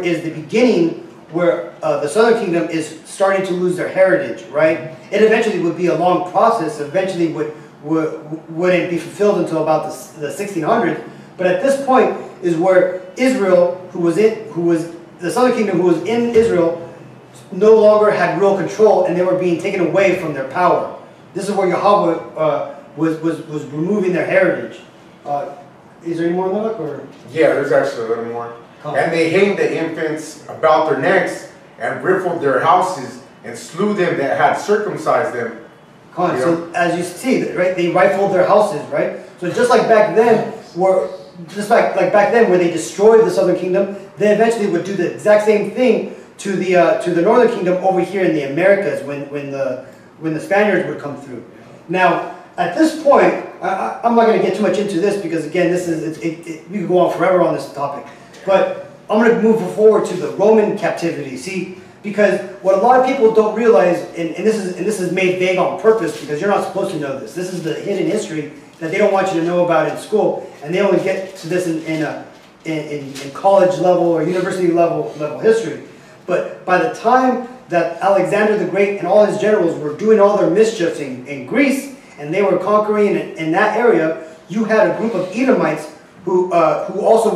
is the beginning where the southern kingdom is starting to lose their heritage, right? It eventually would be a long process. Eventually wouldn't be fulfilled until about the 1600s. But at this point is where Israel, who was the southern kingdom, who was in Israel, no longer had real control, and they were being taken away from their power. This is where Yahweh was removing their heritage. Is there any more on that? Or? Yeah, there's actually a little more. And they hanged the infants about their necks and rifled their houses and slew them that had circumcised them. So as you see, right, they rifled their houses, right? So just like back then, where they destroyed the southern kingdom, they eventually would do the exact same thing to the northern kingdom over here in the Americas when the Spaniards would come through. Now, at this point, I'm not going to get too much into this because again, we could go on forever on this topic. But I'm going to move forward to the Roman captivity. See, because what a lot of people don't realize, and this is made vague on purpose because you're not supposed to know this. This is the hidden history that they don't want you to know about in school, and they only get to this in college level or university level history. But by the time that Alexander the Great and all his generals were doing all their mischiefs in Greece, and they were conquering in that area, you had a group of Edomites who also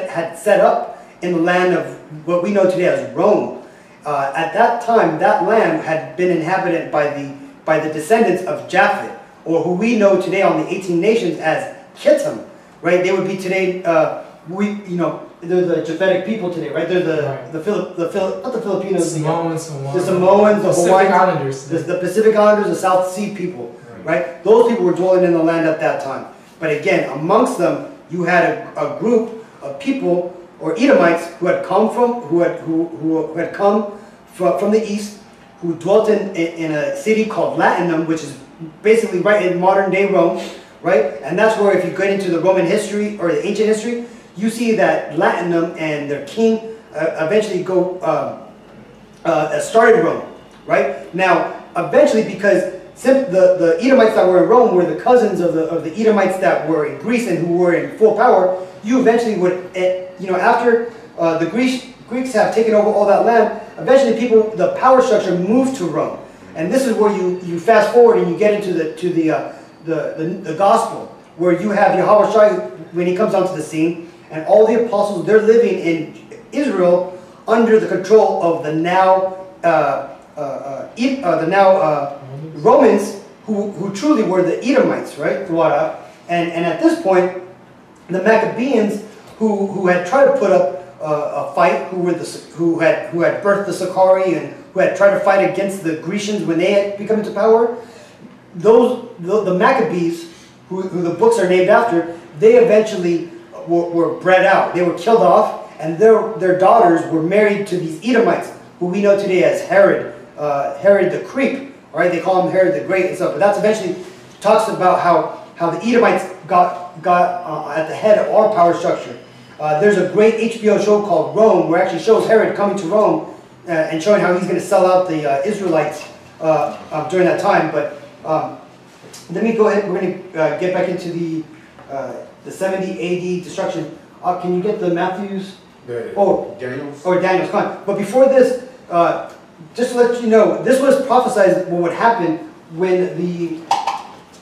had set up in the land of what we know today as Rome. At that time, that land had been inhabited by the descendants of Japhet, or who we know today on the 18 nations as Kittim, right? They would be today, they're the Japhetic people today, right? They're not the Filipinos, the Samoans, the Hawaiians, the Pacific Islanders, the South Sea people, right? Those people were dwelling in the land at that time. But again, amongst them, you had a group of people or Edomites who had come from the east, who dwelt in a city called Latinum, which is basically right in modern day Rome, right? And that's where, if you get into the Roman history or the ancient history, you see that Latinum and their king eventually started Rome, right? Now, eventually, because the Edomites that were in Rome were the cousins of the Edomites that were in Greece and who were in full power, you eventually would, after the Greeks have taken over all that land, eventually the power structure moved to Rome. And this is where you fast forward and you get into the gospel, where you have Yahweh Shai when he comes onto the scene, and all the apostles, they're living in Israel under the control of the now Romans, who truly were the Edomites, right? And at this point, the Maccabees, who had tried to put up a fight, who had birthed the Sicarii and who had tried to fight against the Grecians when they had become into power, the Maccabees, who the books are named after, they eventually were bred out. They were killed off, and their daughters were married to these Edomites, who we know today as Herod the Creep. All right, they call him Herod the Great and stuff. But that's eventually talks about how the Edomites got at the head of our power structure. There's a great HBO show called Rome, where it actually shows Herod coming to Rome and showing how he's going to sell out the Israelites during that time. But let me go ahead. We're going to get back into the 70 AD destruction. Can you get the Matthews? Daniels. Or Daniel's. Come on. But before this, just to let you know, this was prophesied what would happen when the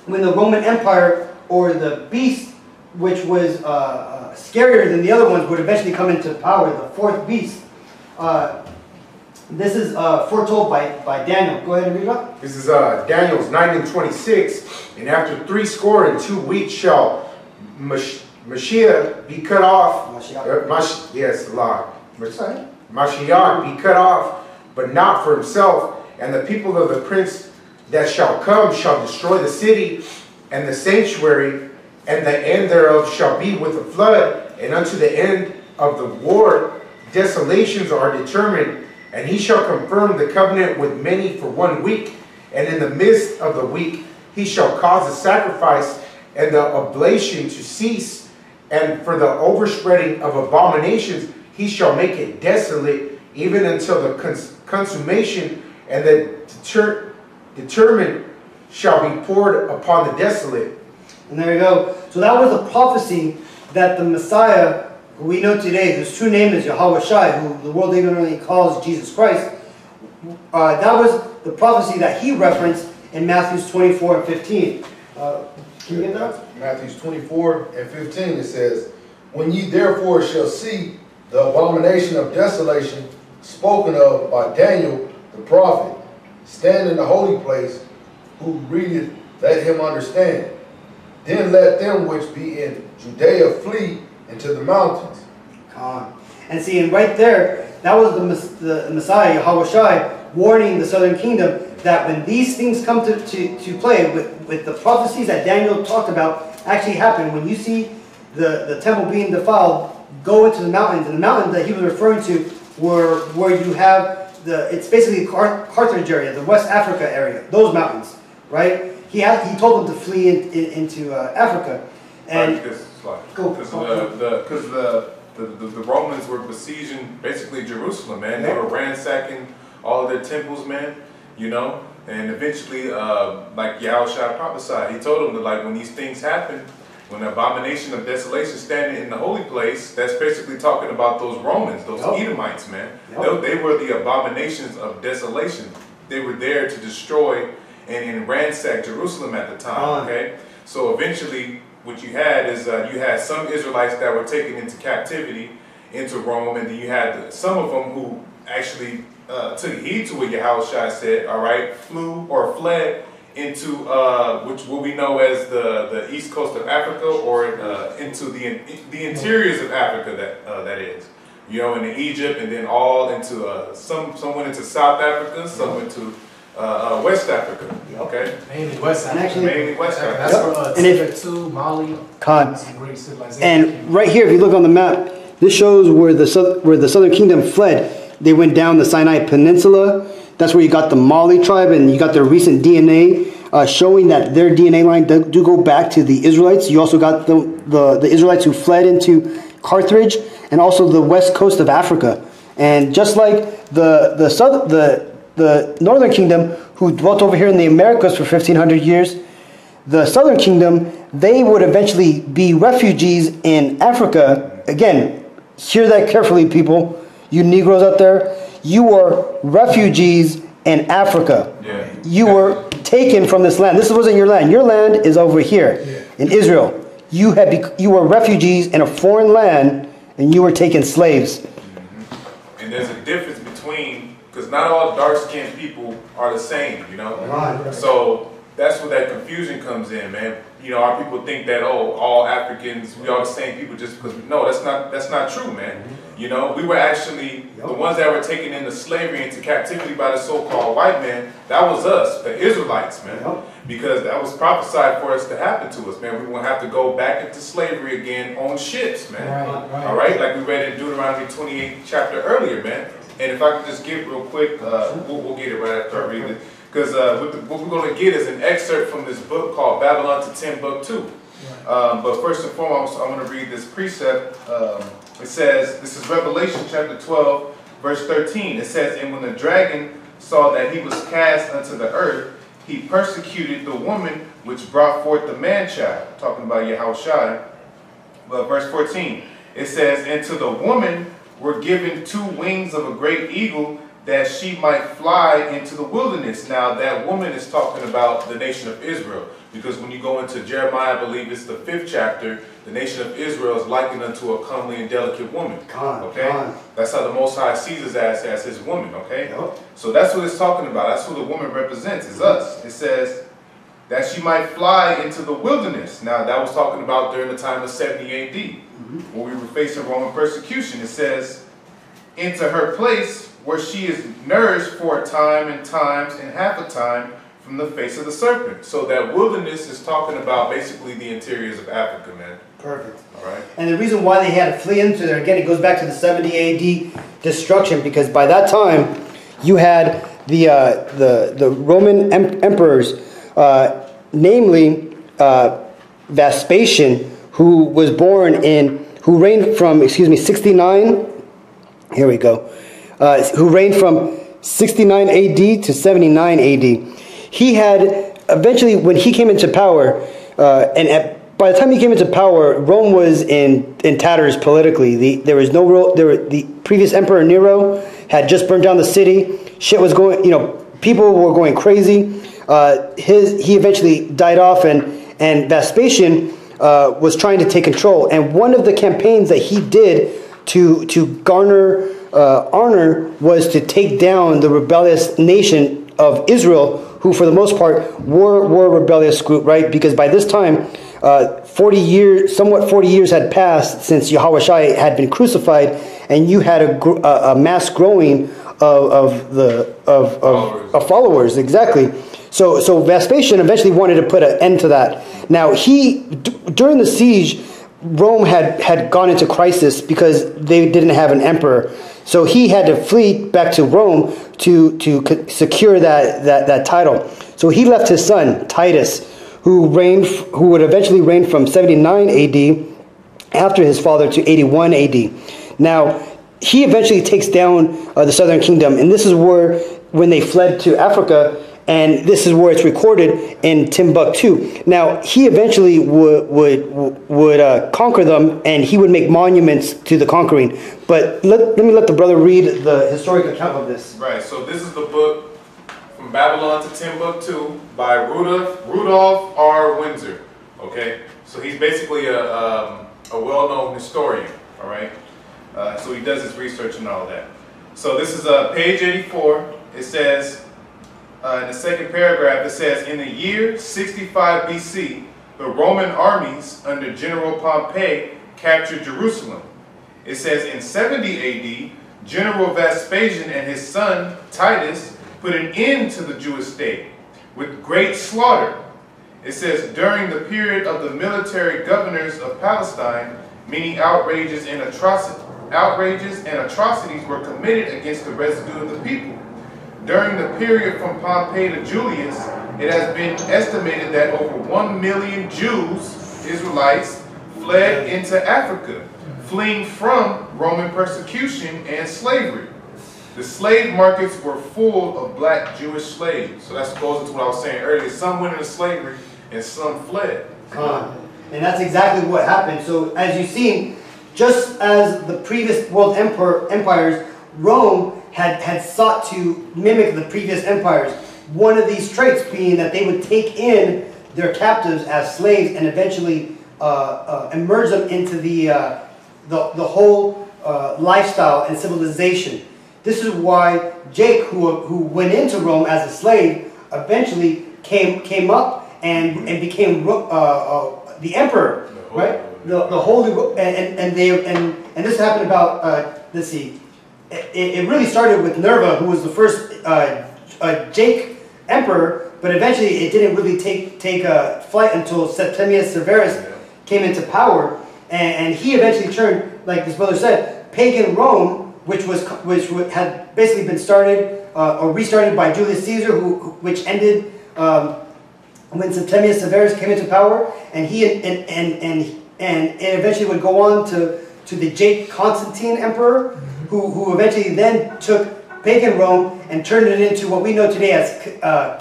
Roman Empire, or the beast, which was scarier than the other ones, would eventually come into power, the fourth beast. This is foretold by Daniel. Go ahead and read it up. This is Daniel's 9:26. And after 62 weeks shall Mashiach be cut off. Mashiach be cut off, but not for himself. And the people of the prince that shall come shall destroy the city and the sanctuary, and the end thereof shall be with a flood. And unto the end of the war desolations are determined. And he shall confirm the covenant with many for 1 week. And in the midst of the week he shall cause the sacrifice and the oblation to cease. And for the overspreading of abominations he shall make it desolate, even until the consummation, and the determined shall be poured upon the desolate. And there you go. So that was a prophecy that the Messiah, who we know today, whose true name is Yahweh Shai, who the world ignorantly calls Jesus Christ, that was the prophecy that he referenced in Matthew 24 and 15. Can you get that? Matthew 24 and 15, it says, "When ye therefore shall see the abomination of desolation spoken of by Daniel the prophet, stand in the holy place, who readeth, let him understand. Then let them which be in Judea flee into the mountains." And see, and right there, that was the Messiah, Yahweh Shai, warning the southern kingdom that when these things come to play, with the prophecies that Daniel talked about actually happen, when you see the temple being defiled, go into the mountains. And the mountains that he was referring to were where you have it's basically Carthage area, the West Africa area, those mountains, right? He told them to flee into Africa. And because the Romans were besieging basically Jerusalem, man. They were ransacking all of their temples, man. And eventually, like Yahushua prophesied, he told them that, like, when these things happen, when the abomination of desolation standing in the holy place, that's basically talking about those Romans, those Edomites, man. They were the abominations of desolation. They were there to destroy and ransack Jerusalem at the time, okay? So eventually, what you had is you had some Israelites that were taken into captivity into Rome, and then you had some of them who actually took heed to what Yahushua said, all right, flew or fled into what we know as the east coast of Africa, or into the interiors of Africa, that is, into Egypt, and then all into some went into South Africa, some went to West Africa, okay? Mainly West Africa. Mainly West Africa. That's where Timbuktu, Mali, great civilization. And right here, if you look on the map, this shows where the southern kingdom fled. They went down the Sinai Peninsula. That's where you got the Mali tribe, and you got their recent DNA showing that their DNA line do go back to the Israelites. You also got the Israelites who fled into Carthage, and also the west coast of Africa. And just like the northern kingdom, who dwelt over here in the Americas for 1,500 years, the southern kingdom, they would eventually be refugees in Africa. Again, hear that carefully, people. You Negroes out there, you are refugees in Africa. Yeah. You were taken from this land. This wasn't your land. Your land is over here in Israel. You were refugees in a foreign land, and you were taken slaves. And there's a difference between, because not all dark-skinned people are the same, you know? Right. So that's where that confusion comes in, man. You know, our people think that, oh, all Africans, we are the same people just because, no, that's not true, man. You know, we were actually the ones that were taken into slavery, into captivity by the so-called white man. That was us, the Israelites, man. Because that was prophesied for us to happen to us, man. We won't have to go back into slavery again on ships, man. Right. All right, like we read in Deuteronomy 28 chapter earlier, man. And if I could just get real quick, we'll get it right after I read it. Because what we're going to get is an excerpt from this book called Babylon to Timbuktu. But first and foremost, I'm going to read this precept. It says, this is Revelation chapter 12, verse 13. It says, and when the dragon saw that he was cast unto the earth, he persecuted the woman which brought forth the man-child. Talking about Yahushua. But verse 14, it says, and to the woman were given 2 wings of a great eagle, that she might fly into the wilderness. Now that woman is talking about the nation of Israel, because when you go into Jeremiah, I believe it's the 5th chapter, the nation of Israel is likened unto a comely and delicate woman. Okay, that's how the Most High sees us as his woman. Okay, so that's what it's talking about. That's who the woman represents, is us. It says that she might fly into the wilderness. Now that was talking about during the time of 70 AD, when we were facing Roman persecution. It says, into her place where she is nourished for a time and times and half a time from the face of the serpent. So that wilderness is talking about basically the interiors of Africa, man. Perfect. All right. And the reason why they had to flee into there, again, it goes back to the 70 AD destruction, because by that time you had the Roman emperors, namely Vespasian, who reigned from 69. Here we go. Who reigned from 69 AD to 79 AD. He had eventually, when he came into power, by the time he came into power, Rome was in tatters politically. The previous emperor Nero had just burned down the city. Shit was going, people were going crazy. He eventually died off, and Vespasian was trying to take control. And one of the campaigns that he did to garner honor was to take down the rebellious nation of Israel, who for the most part were a rebellious group, right? Because by this time, 40 years had passed since Yahushua had been crucified, and you had a mass growing of followers, exactly. So Vespasian eventually wanted to put an end to that. Now during the siege, Rome had gone into crisis because they didn't have an emperor. So he had to flee back to Rome to secure that title. So he left his son, Titus, who would eventually reign from 79 AD after his father to 81 AD. Now, he eventually takes down the southern kingdom, and this is when they fled to Africa, and this is where it's recorded in Timbuktu. Now, he eventually would conquer them, and he would make monuments to the conquering. But let me let the brother read the historic account of this. Right, so this is the book From Babylon to Timbuktu by Rudolph R. Windsor. Okay, so he's basically a well-known historian. All right, so he does his research and all that. So this is page 84. It says, in the second paragraph, it says, in the year 65 BC, the Roman armies under General Pompey captured Jerusalem. It says in 70 AD, General Vespasian and his son Titus put an end to the Jewish state with great slaughter. It says during the period of the military governors of Palestine, many outrages and atrocities were committed against the residue of the people. During the period from Pompey to Julius, it has been estimated that over 1 million Jews, Israelites, fled into Africa. fleeing from Roman persecution and slavery. The slave markets were full of black Jewish slaves. So that goes into what I was saying earlier. Some went into slavery and some fled. And that's exactly what happened. So as you've seen, just as the previous world empires, Rome had sought to mimic the previous empires. One of these traits being that they would take in their captives as slaves and eventually immerse them into the whole lifestyle and civilization. This is why Jake, who went into Rome as a slave, eventually came up and became the emperor, right? The holy, and this happened about let's see, it really started with Nerva, who was the first Jake emperor, but eventually it didn't really take flight until Septimius Severus came into power, and he eventually turned, like this brother said, pagan Rome, which had basically been started or restarted by Julius Caesar, which ended when Septimius Severus came into power, and it eventually would go on to the Jake Constantine emperor, who eventually then took pagan Rome and turned it into what we know today as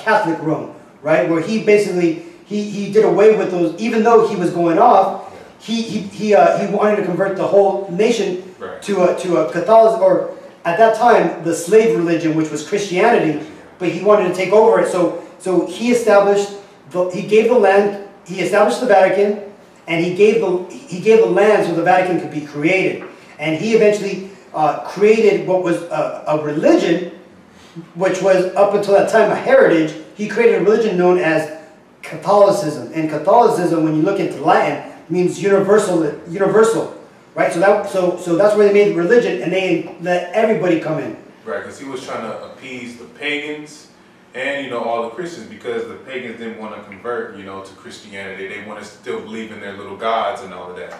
Catholic Rome, right? Where he basically he did away with those, even though he was going off. He wanted to convert the whole nation to a Catholic, or at that time the slave religion, which was Christianity, but he wanted to take over it. So he established he gave the land, he established the Vatican, and he gave the land so the Vatican could be created. And he eventually created what was a religion, which was up until that time a heritage. He created a religion known as Catholicism. And Catholicism, when you look into Latin, means universal, right? So that's where they made religion, and they let everybody come in. Right, because he was trying to appease the pagans and, all the Christians, because the pagans didn't want to convert, to Christianity. They wanted to still believe in their little gods and all of that.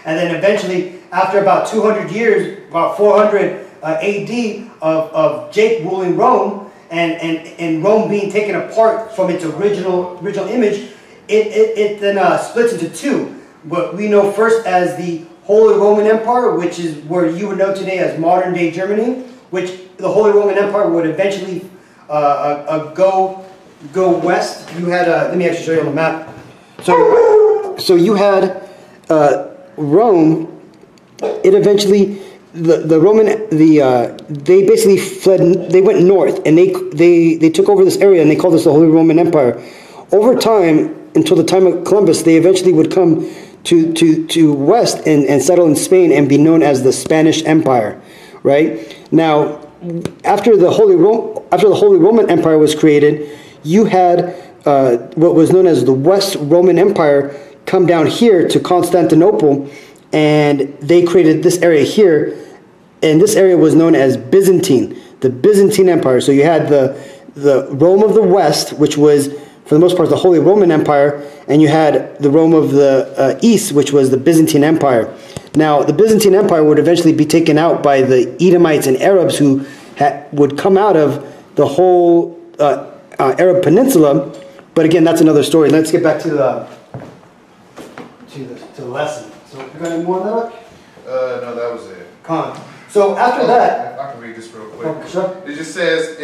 And then eventually, after about 200 years, about 400 AD of Jake ruling Rome, and Rome being taken apart from its original image, it then splits into two. What we know first as the Holy Roman Empire, which is where you would know today as modern day Germany, which the Holy Roman Empire would eventually go west. You had let me actually show you on the map. So you had Rome. It eventually they basically fled. They went north, and they took over this area, and they called this the Holy Roman Empire. Over time, until the time of Columbus, they eventually would come to west and settle in Spain and be known as the Spanish Empire, right? Now, after the Holy Roman Empire was created, you had what was known as the West Roman Empire come down here to Constantinople, and they created this area here, and this area was known as Byzantine, the Byzantine Empire. So you had the Rome of the West, which was for the most part the Holy Roman Empire, and you had the Rome of the East, which was the Byzantine Empire. Now, the Byzantine Empire would eventually be taken out by the Edomites and Arabs, who would come out of the whole Arab Peninsula. But again, that's another story. Let's get back to the lesson. So, you got any more on that? No, that was it. So after that, I can read this real quick. Oh, sure. It just says,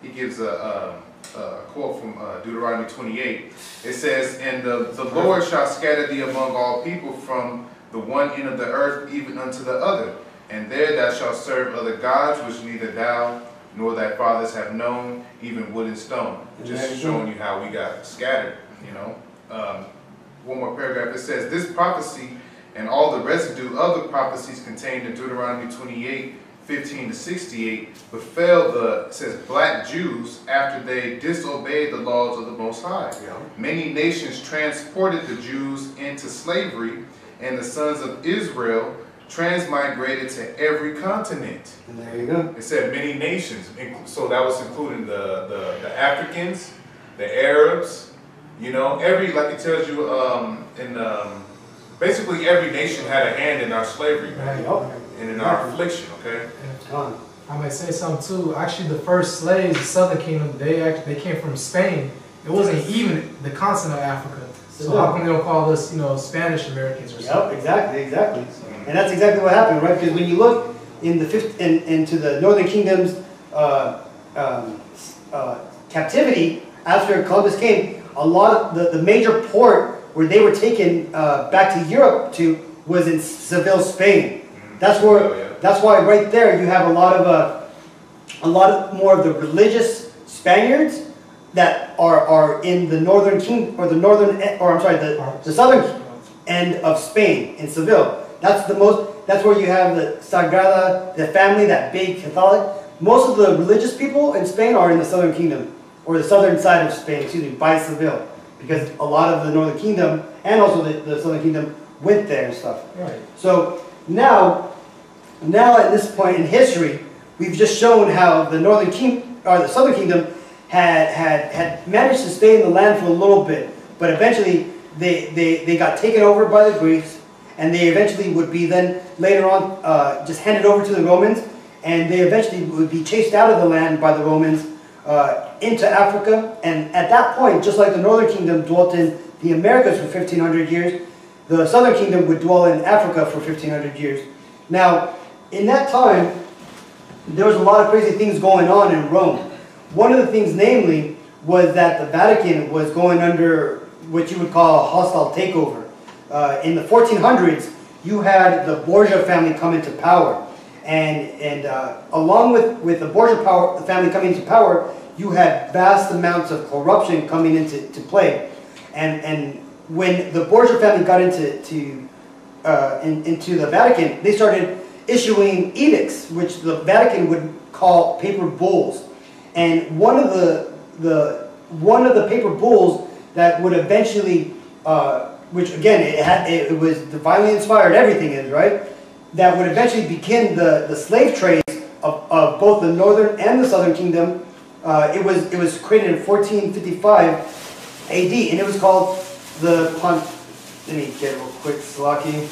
he gives a quote from Deuteronomy 28. It says, "And the Lord shall scatter thee among all people from the one end of the earth even unto the other. And there thou shalt serve other gods, which neither thou nor thy fathers have known, even wood and stone." Just showing you how we got scattered, One more paragraph. It says, "This prophecy and all the residue of the prophecies contained in Deuteronomy 28, 15 to 68, befell it says, black Jews after they disobeyed the laws of the Most High. Yeah. Many nations transported the Jews into slavery, and the sons of Israel transmigrated to every continent." And there you go. It said many nations, so that was including the Africans, the Arabs, like it tells you basically every nation had a hand in our slavery, and in our affliction, okay? I might say something too. Actually, the first slaves, the Southern Kingdom, they came from Spain. It wasn't even the continent of Africa. So how come they don't call us, Spanish Americans or something? Yep, exactly. And that's exactly what happened, right? Because when you look in into the Northern Kingdom's captivity after Columbus came, a lot of the major port where they were taken back to Europe to was in Seville, Spain. That's why right there you have a lot more of the religious Spaniards that are in the northern the southern end of Spain in Seville. That's where you have the Sagrada, the family, that big Catholic. Most of the religious people in Spain are in the southern kingdom, or the southern side of Spain, excuse me, by Seville, because a lot of the northern kingdom and also the southern kingdom went there and stuff. Right. So now at this point in history, we've just shown how the the southern kingdom had managed to stay in the land for a little bit, but eventually they got taken over by the Greeks, and they eventually would be then later on just handed over to the Romans, and they eventually would be chased out of the land by the Romans into Africa. And at that point, just like the northern kingdom dwelt in the Americas for 1,500 years, the southern kingdom would dwell in Africa for 1,500 years. Now, in that time, there was a lot of crazy things going on in Rome. One of the things, namely, was that the Vatican was going under what you would call a hostile takeover. In the 1400s, you had the Borgia family come into power. And along with the Borgia family coming into power, you had vast amounts of corruption coming into play. And when the Borgia family got into the Vatican, they started issuing edicts, which the Vatican would call papal bulls. And one of the papal bulls that would eventually, which again it was divinely inspired, everything is right, that would eventually begin the slave trades of both the northern and the southern kingdom. It was created in 1455 A.D. and it was called the Let me get it real quick, Slaki.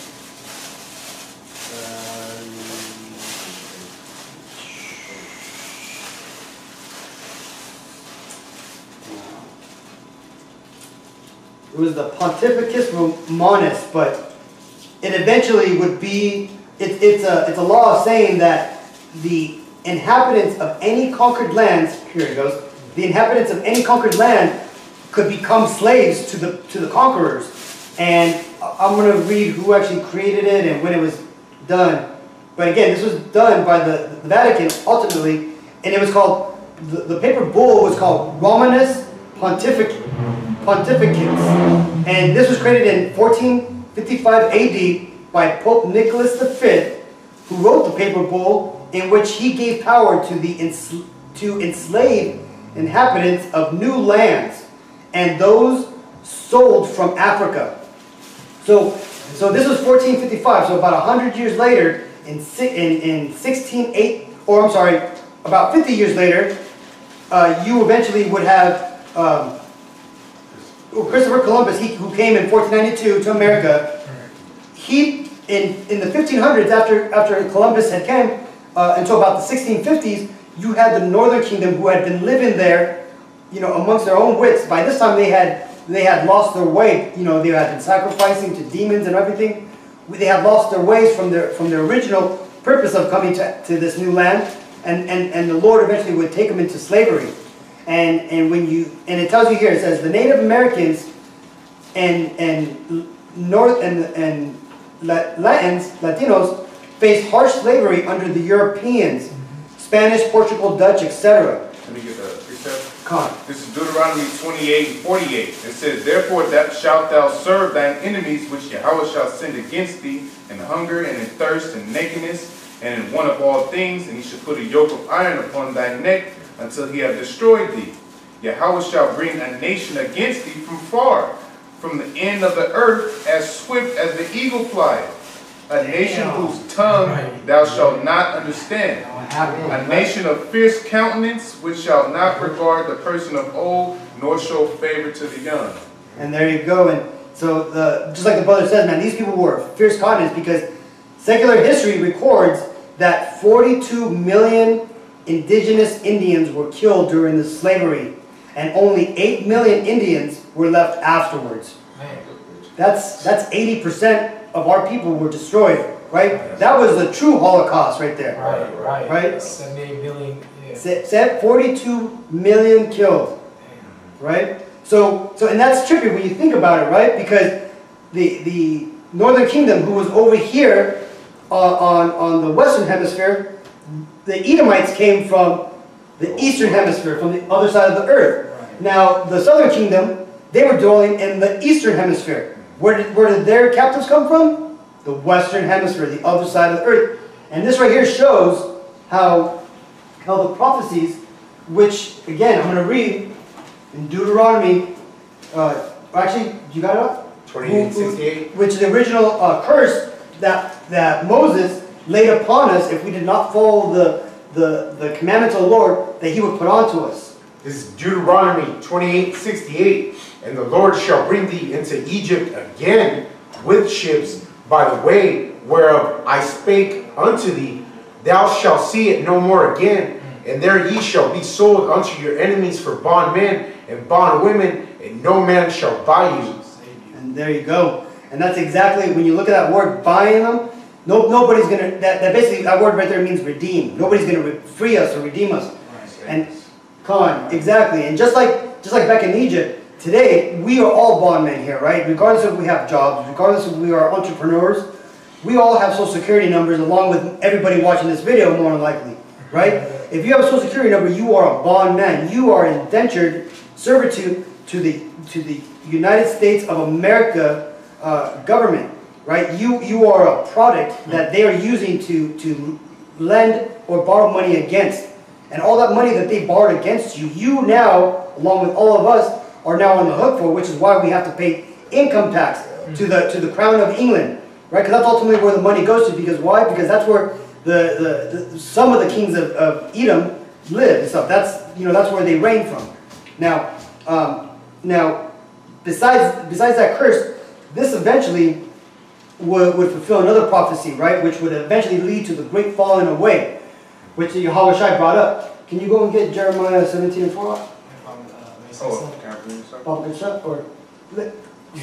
It was the Pontificus Romanus, but it eventually would be, it's a law saying that the inhabitants of any conquered lands, here it goes, the inhabitants of any conquered land could become slaves to the conquerors. And I'm going to read who actually created it and when it was done. But again, this was done by the Vatican ultimately, and it was called, the papal bull was called Romanus Pontificus. And this was created in 1455 AD by Pope Nicholas V, who wrote the papal bull in which he gave power to enslave inhabitants of new lands and those sold from Africa. So this was 1455. So about 100 years later, about 50 years later, you eventually would have Christopher Columbus, who came in 1492 to America. He in the 1500s, after Columbus had come, until about the 1650s, you had the Northern Kingdom who had been living there, amongst their own wits. By this time, they had lost their way. They had been sacrificing to demons and everything. They had lost their ways from their original purpose of coming to this new land, and the Lord eventually would take them into slavery. And it tells you here, it says the Native Americans and Latinos faced harsh slavery under the Europeans, Spanish, Portugal, Dutch, etc. Let me get the precept. Come on. This is Deuteronomy 28:48. It says, "Therefore shalt thou serve thine enemies which Yahweh shall send against thee, in hunger and in thirst and nakedness and in want of all things, and he shall put a yoke of iron upon thy neck until he have destroyed thee. Yahweh shall bring a nation against thee from far, from the end of the earth, as swift as the eagle flieth. A nation whose tongue thou shalt not understand. A nation of fierce countenance, which shall not regard the person of old, nor show favor to the young." And there you go. And so, just like the brother says, man, these people were fierce countenance because secular history records that 42 million indigenous Indians were killed during the slavery, and only 8 million Indians were left afterwards. That's 80% of our people were destroyed, right? That was a true Holocaust right there. Right? 78 million. Yeah. Said 42 million killed, right? So and that's trippy when you think about it, right? Because the Northern Kingdom, who was over here on the Western Hemisphere, the Edomites came from the Eastern Hemisphere, from the other side of the earth. Now, the Southern Kingdom, they were dwelling in the Eastern Hemisphere. Where did their captives come from? The Western Hemisphere, the other side of the earth. And this right here shows how the prophecies, which, again, I'm going to read in Deuteronomy, actually, you got it up? 28:68. Which is the original curse that Moses laid upon us if we did not follow the commandments of the Lord that he would put onto us. This is Deuteronomy 28:68. And the Lord shall bring thee into Egypt again with ships by the way whereof I spake unto thee. Thou shalt see it no more again. And there ye shall be sold unto your enemies for bondmen and bondwomen, and no man shall buy you. And there you go. And that's exactly, when you look at that word, buying them, nobody's going to, that basically, that word right there means redeem. Nobody's going to free us or redeem us. And, come on, exactly. And just like back in Egypt, today, we are all bondmen here, right? Regardless if we have jobs, regardless if we are entrepreneurs, we all have Social Security numbers along with everybody watching this video, more than likely, right? If you have a Social Security number, you are a bondman. You are indentured servitude to the United States of America government, right? You are a product that they are using to lend or borrow money against. And all that money that they borrowed against you, you now, along with all of us, are now on the hook for, which is why we have to pay income tax to the Crown of England, right? Because that's ultimately where the money goes to. Because why? Because that's where some of the kings of Edom live and stuff. That's where they reign from. Now, besides that curse, this eventually would fulfill another prophecy, right? Which would eventually lead to the great falling away, which Yahweh Shai brought up. Can you go and get Jeremiah 17:4? Or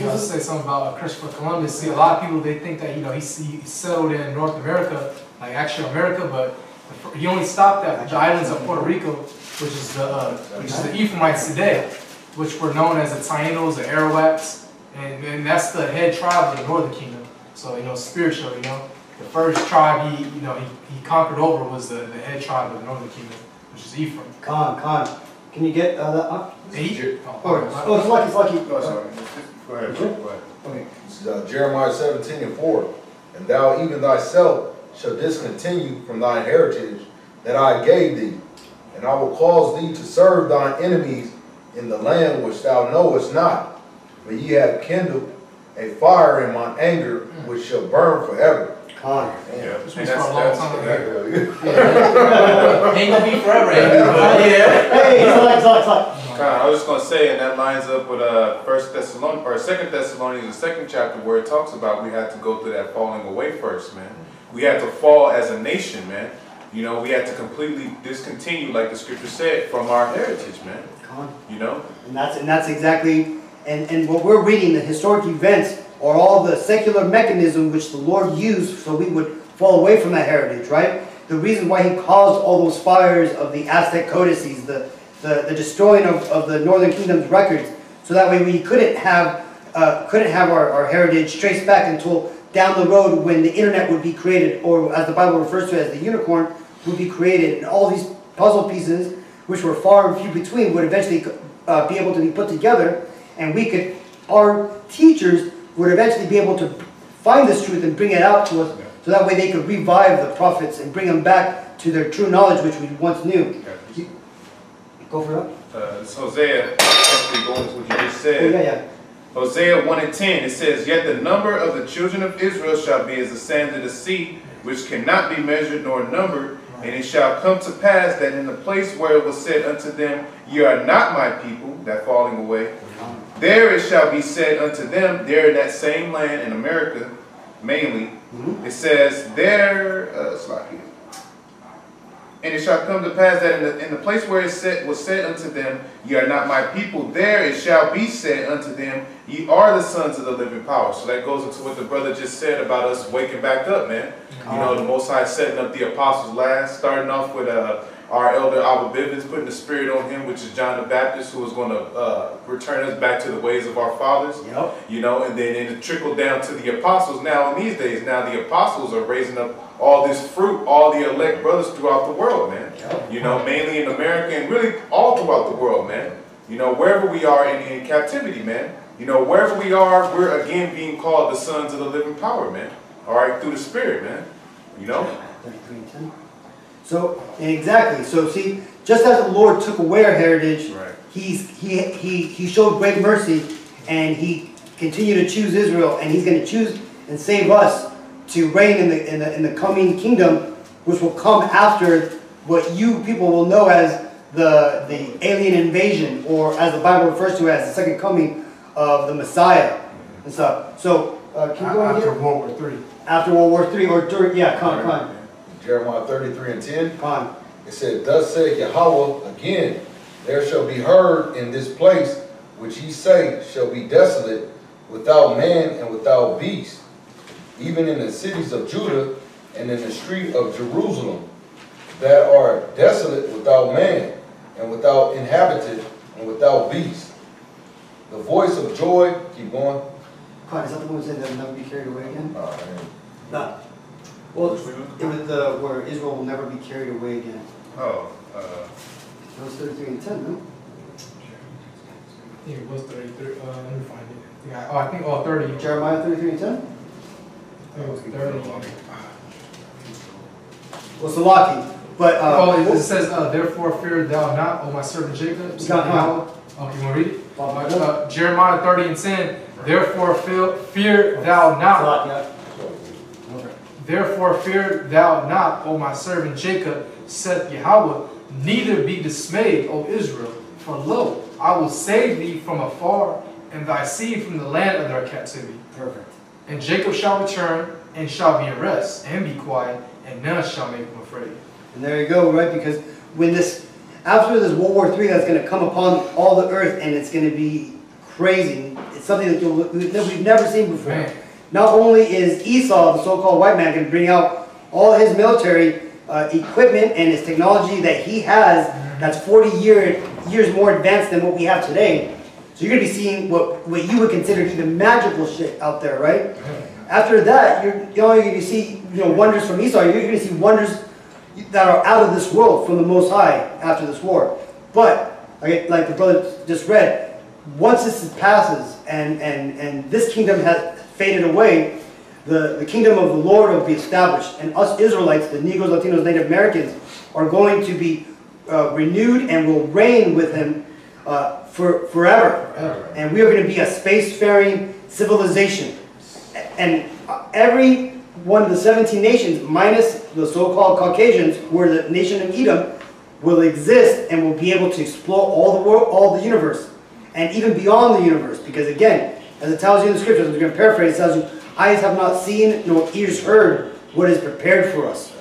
I'll say something about Christopher Columbus. See, a lot of people, they think that he settled in North America, like actual America, but he only stopped at the islands of Puerto Rico, which is the Ephraimites today, which were known as the Tainos, the Arawaks, and that's the head tribe of the Northern Kingdom. So spiritually, the first tribe he conquered over was the head tribe of the Northern Kingdom, which is Ephraim. Khan. Can you get that up? It's lucky. Oh, sorry. Go ahead. Okay. This is Jeremiah 17:4. And thou even thyself shall discontinue from thine heritage that I gave thee, and I will cause thee to serve thine enemies in the land which thou knowest not. For ye have kindled a fire in mine anger, which shall burn forever. Khan. Yeah, This and was for a long time. Ain't gonna be forever, ain't it? But yeah. Hey, it's like. I was just gonna say, and that lines up with 2 Thessalonians, the second chapter, where it talks about we had to go through that falling away first, man. We had to fall as a nation, man. We had to completely discontinue, like the scripture said, from our heritage, man. And that's exactly, and what we're reading, the historic events, are all the secular mechanism which the Lord used so we would fall away from that heritage, right? The reason why He caused all those fires of the Aztec codices, the destroying of the Northern Kingdom's records, so that way we couldn't have our heritage traced back until down the road when the internet would be created, or as the Bible refers to as the unicorn, would be created, and all these puzzle pieces, which were far and few between, would eventually be able to be put together, and our teachers would eventually be able to find this truth and bring it out to us, so that way they could revive the prophets and bring them back to their true knowledge, which we once knew. Go for it. It's Hosea, actually going with what you just said. Yeah. Hosea 1:10, it says, Yet the number of the children of Israel shall be as the sand of the sea, which cannot be measured nor numbered. And it shall come to pass that in the place where it was said unto them, Ye are not my people, that falling away, there it shall be said unto them, there in that same land in America, mainly, it says, there, And it shall come to pass that in the place where it was said unto them, ye are not my people, there it shall be said unto them, ye are the sons of the living power. So that goes into what the brother just said about us waking back up, man. You know, the Most High setting up the apostles last, starting off with our elder Abba Bivens, putting the spirit on him, which is John the Baptist, who is going to return us back to the ways of our fathers. Yep. You know, and then it trickled down to the apostles. Now in these days, now the apostles are raising up all this fruit, all the elect brothers throughout the world, man. Yep. You know, mainly in America and really all throughout the world, man. You know, wherever we are in captivity, man. You know, wherever we are, we're again being called the sons of the living power, man. All right, through the Spirit, man. You know? 33:10. So, exactly. So, see, just as the Lord took away our heritage, Right. He showed great mercy, and He continued to choose Israel, and He's going to choose and save us to reign in the coming kingdom, which will come after what you people will know as the alien invasion, or as the Bible refers to as the second coming of the Messiah and stuff. So, keep going After here. World War III. After World War III, or during, yeah, come on. Jeremiah 33:10. Come on. It said, Thus saith Yahweh again, there shall be heard in this place which ye say shall be desolate, without man and without beast, even in the cities of Judah and in the street of Jerusalem, that are desolate without man and without inhabitant and without beast. The voice of joy, keep going. Come on, is that the one who said they'll never be carried away again? Man. No. Well, it was where Israel will never be carried away again. Oh, It was 33:10, no? I think it was 33. Let me find it. Yeah, I think 30. Jeremiah 33:10? I think it was 30. Well, Salaki. But, It says, therefore fear thou not, O my servant Jacob. Okay, you want to read it? Jeremiah 30:10. Therefore fear thou not. Salaki, Therefore fear thou not, O my servant Jacob, saith Yahweh, neither be dismayed, O Israel, for lo, I will save thee from afar, and thy seed from the land of their captivity. Perfect. And Jacob shall return, and shall be in rest, and be quiet, and none shall make him afraid. And there you go, right? Because when after this World War III that's going to come upon all the earth, and it's going to be crazy. It's something that we've never seen before. Man. Not only is Esau, the so-called white man, going to bring out all his military equipment and his technology that he has, that's 40 years more advanced than what we have today. So you're going to be seeing what you would consider even magical shit out there, right? After that, you're only going to see wonders from Esau. You're going to see wonders that are out of this world from the Most High after this war. But like the brother just read, once this passes and this kingdom has faded away, the kingdom of the Lord will be established, and us Israelites, the Negroes, Latinos, Native Americans, are going to be renewed and will reign with Him forever. And we are going to be a spacefaring civilization. And every one of the 17 nations, minus the so-called Caucasians, who are the nation of Edom, will exist and will be able to explore all the world, all the universe, and even beyond the universe. Because again, as it tells you in the scriptures, I'm going to paraphrase, it tells you, eyes have not seen, nor ears heard what is prepared for us.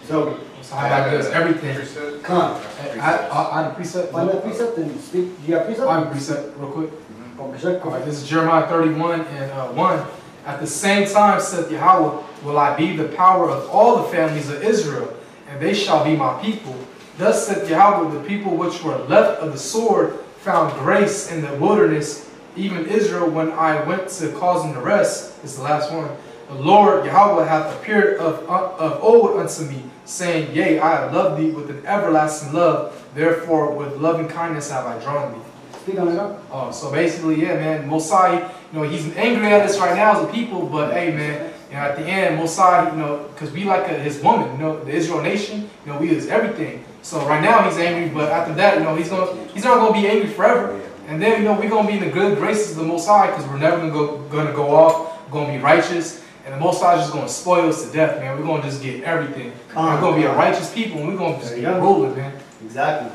So I does everything. come on. I had a precept. Find that precept and speak. Do you have precept? I have a precept real quick. Oh, precept? All right, this is Jeremiah 31 and 1. At the same time, saith Yahweh, will I be the power of all the families of Israel, and they shall be my people. Thus saith Yahweh, the people which were left of the sword found grace in the wilderness, even Israel, when I went to cause them to rest. This is the last one. The Lord Yahweh hath appeared of old unto me, saying, Yea, I have loved thee with an everlasting love, therefore with loving kindness have I drawn thee. Speak on it up. So basically, yeah, man, Mosai, he's angry at us right now as a people, but hey, man, at the end, Mosai, because we like his woman, the Israel nation, we is everything. So right now he's angry, but after that, he's not going to be angry forever. And then, we're going to be in the good graces of the Most High, because we're never going to go off. We're going to be righteous. And the Most High is just going to spoil us to death, man. We're going to just get everything. We're going to be a righteous people, and we're going to just be ruling, man. Exactly.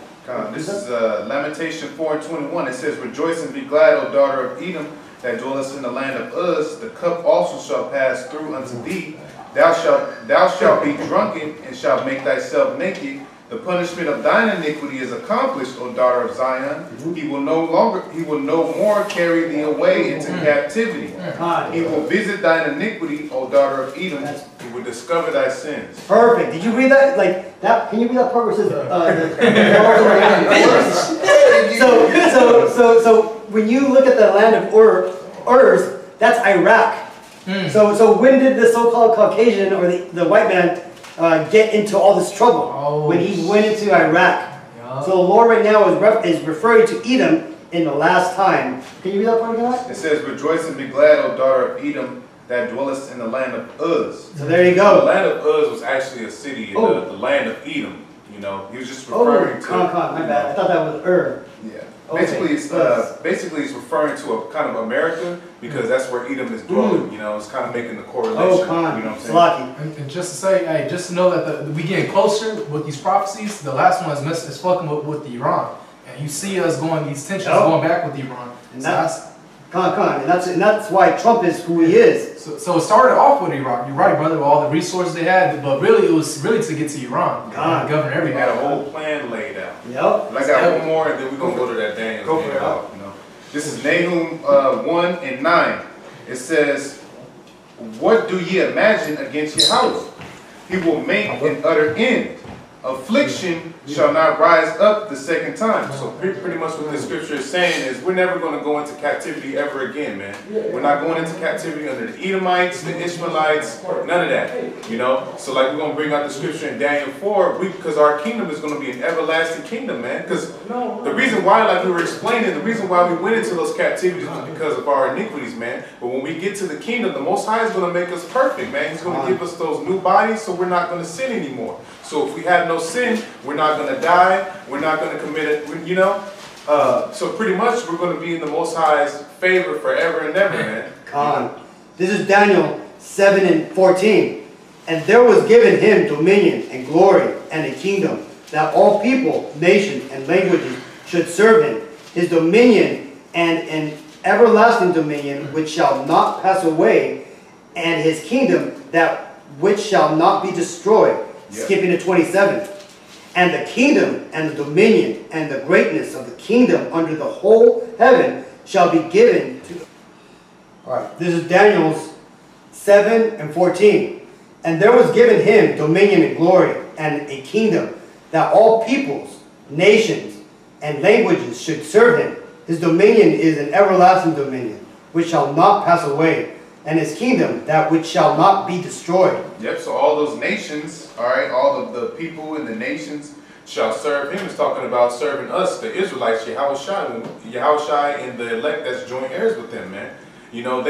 This is Lamentation 4:21. It says, Rejoice and be glad, O daughter of Edom, that dwellest in the land of Uz. The cup also shall pass through unto thee. Thou shalt be drunken, and shalt make thyself naked. The punishment of thine iniquity is accomplished, O daughter of Zion. He will no more carry thee away into captivity. He will visit thine iniquity, O daughter of Edom. He will discover thy sins. Perfect. Did you read that? Like that? Can you read that part where it says? So when you look at the land of Ur, that's Iraq. So when did the so-called Caucasian or the white man get into all this trouble? When he went into Iraq. So the Lord right now is referring to Edom in the last time. Can you read that part again? It says, rejoice and be glad, O daughter of Edom, that dwellest in the land of Uz. So there you go. The land of Uz was actually a city in the land of Edom. You know, he was just referring to. My bad. I thought that was Ur. Yeah. Basically, it's referring to a kind of America because that's where Edom is dwelling. You know, it's kind of making the correlation. You know what I'm saying? And just to say, hey, just to know that we getting closer with these prophecies. The last one is fucking with Iran, and you see us going these tensions going back with Iran. And that's why Trump is who he is. So it started off with Iraq. You're right, brother, with all the resources they had, but really it was really to get to Iran. Govern everybody. They had a whole plan laid out. Yep. And I got one more, and then we're gonna go to that Daniel. Go for it. You know, this is Nahum 1:9. It says, "What do ye imagine against Yahweh? He will make an utter end. Affliction shall not rise up the second time." So pretty much what this scripture is saying is we're never going to go into captivity ever again, man. We're not going into captivity under the Edomites, the Ishmaelites, none of that. You know, so like we're going to bring out the scripture in Daniel 4, because our kingdom is going to be an everlasting kingdom, man. Because the reason why, like we were explaining, the reason why we went into those captivities was because of our iniquities, man. But when we get to the kingdom, the Most High is going to make us perfect, man. He's going to give us those new bodies, so we're not going to sin anymore. So if we have no sin, we're not going to die. We're not going to commit it, you know. So pretty much we're going to be in the Most High's favor forever and ever, man. This is Daniel 7:14. And there was given him dominion and glory and a kingdom, that all people, nations, and languages should serve him. His dominion and an everlasting dominion which shall not pass away, and his kingdom that which shall not be destroyed. Skipping to 27. And the kingdom and the dominion and the greatness of the kingdom under the whole heaven shall be given to the... Alright, this is Daniel's 7:14. And there was given him dominion and glory and a kingdom, that all peoples, nations, and languages should serve him. His dominion is an everlasting dominion, which shall not pass away, and his kingdom, that which shall not be destroyed. Yep, so all those nations, all right, all of the people in the nations shall serve him. It's talking about serving us, the Israelites, Yahushai and the elect that's joint heirs with them, man. You know,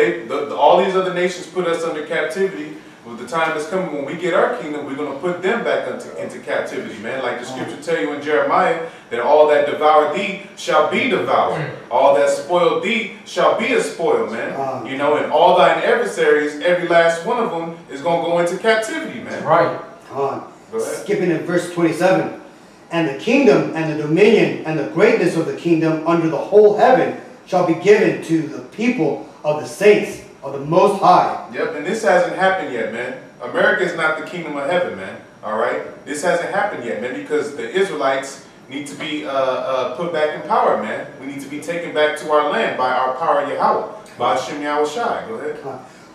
all these other nations put us under captivity. But the time is coming when we get our kingdom, we're going to put them back into captivity, man. Like the scripture tell you in Jeremiah, that all that devour thee shall be devoured. All that spoil thee shall be a spoil, man. You know, and all thine adversaries, every last one of them is going to go into captivity, man. Right. Go ahead. Skipping to verse 27. And the kingdom and the dominion and the greatness of the kingdom under the whole heaven shall be given to the people of the saints of the Most High. Yep, and this hasn't happened yet, man. America is not the kingdom of heaven, man. All right? This hasn't happened yet, man, because the Israelites need to be put back in power, man. We need to be taken back to our land by our power Yahweh, by Hashem Yahushai. Go ahead.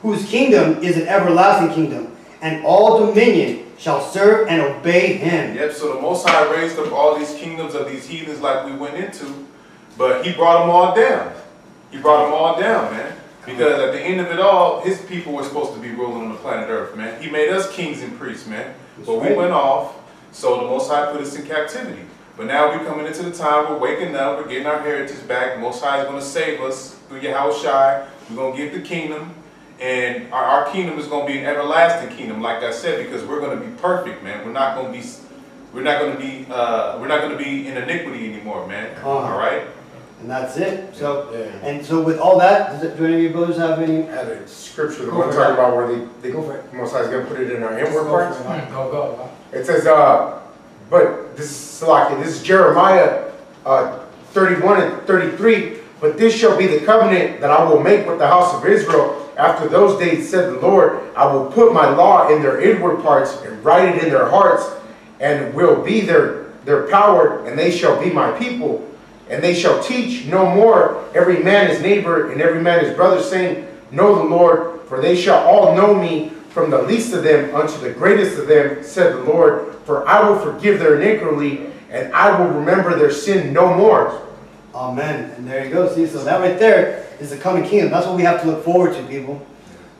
Whose kingdom is an everlasting kingdom, and all dominion shall serve and obey him. Yep, so the Most High raised up all these kingdoms of these heathens like we went into, but he brought them all down. He brought them all down, man. Because at the end of it all, his people were supposed to be ruling on the planet Earth, man. He made us kings and priests, man. But we went off, so the Most High put us in captivity. But now we're coming into the time, we're waking up, we're getting our heritage back. The Most High is going to save us through Yahushai. We're going to get the kingdom. And our kingdom is going to be an everlasting kingdom, like I said, because we're going to be perfect, man. We're not going to be in iniquity anymore, man. All right? And that's it. So, and so with all that, do any of you brothers have any? I had a scripture that we're talking about where they go for it. Most High is going to put it in our inward parts. Go. It says, but this is Jeremiah 31 and 33. But this shall be the covenant that I will make with the house of Israel after those days, said the Lord. I will put my law in their inward parts and write it in their hearts, and will be their power, and they shall be my people. And they shall teach no more every man his neighbor and every man his brother, saying, Know the Lord, for they shall all know me, from the least of them unto the greatest of them, said the Lord. For I will forgive their iniquity, and I will remember their sin no more. Amen. And there you go. See, so that right there is the coming kingdom. That's what we have to look forward to, people.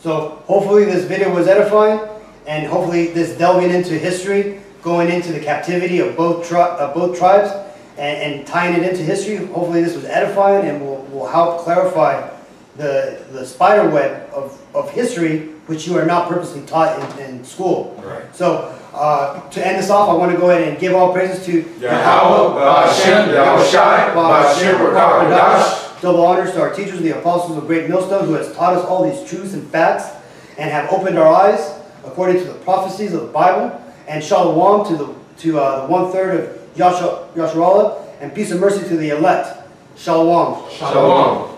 So hopefully this video was edifying, and hopefully this delving into history, going into the captivity of both tribes, and tying it into history. Hopefully this was edifying and will help clarify the spider web of history, which you are not purposely taught in school. Right. So to end this off, I want to go ahead and give all praises to Yahweh, Ba'ashem, Yahushai, Ba'ashem, Rakakadash. Double honors to our teachers, the apostles of Great Millstone, who has taught us all these truths and facts and have opened our eyes according to the prophecies of the Bible. And shalom to the 1/3 of Yasharallah, and peace and mercy to the elect. Shalom. Shalom.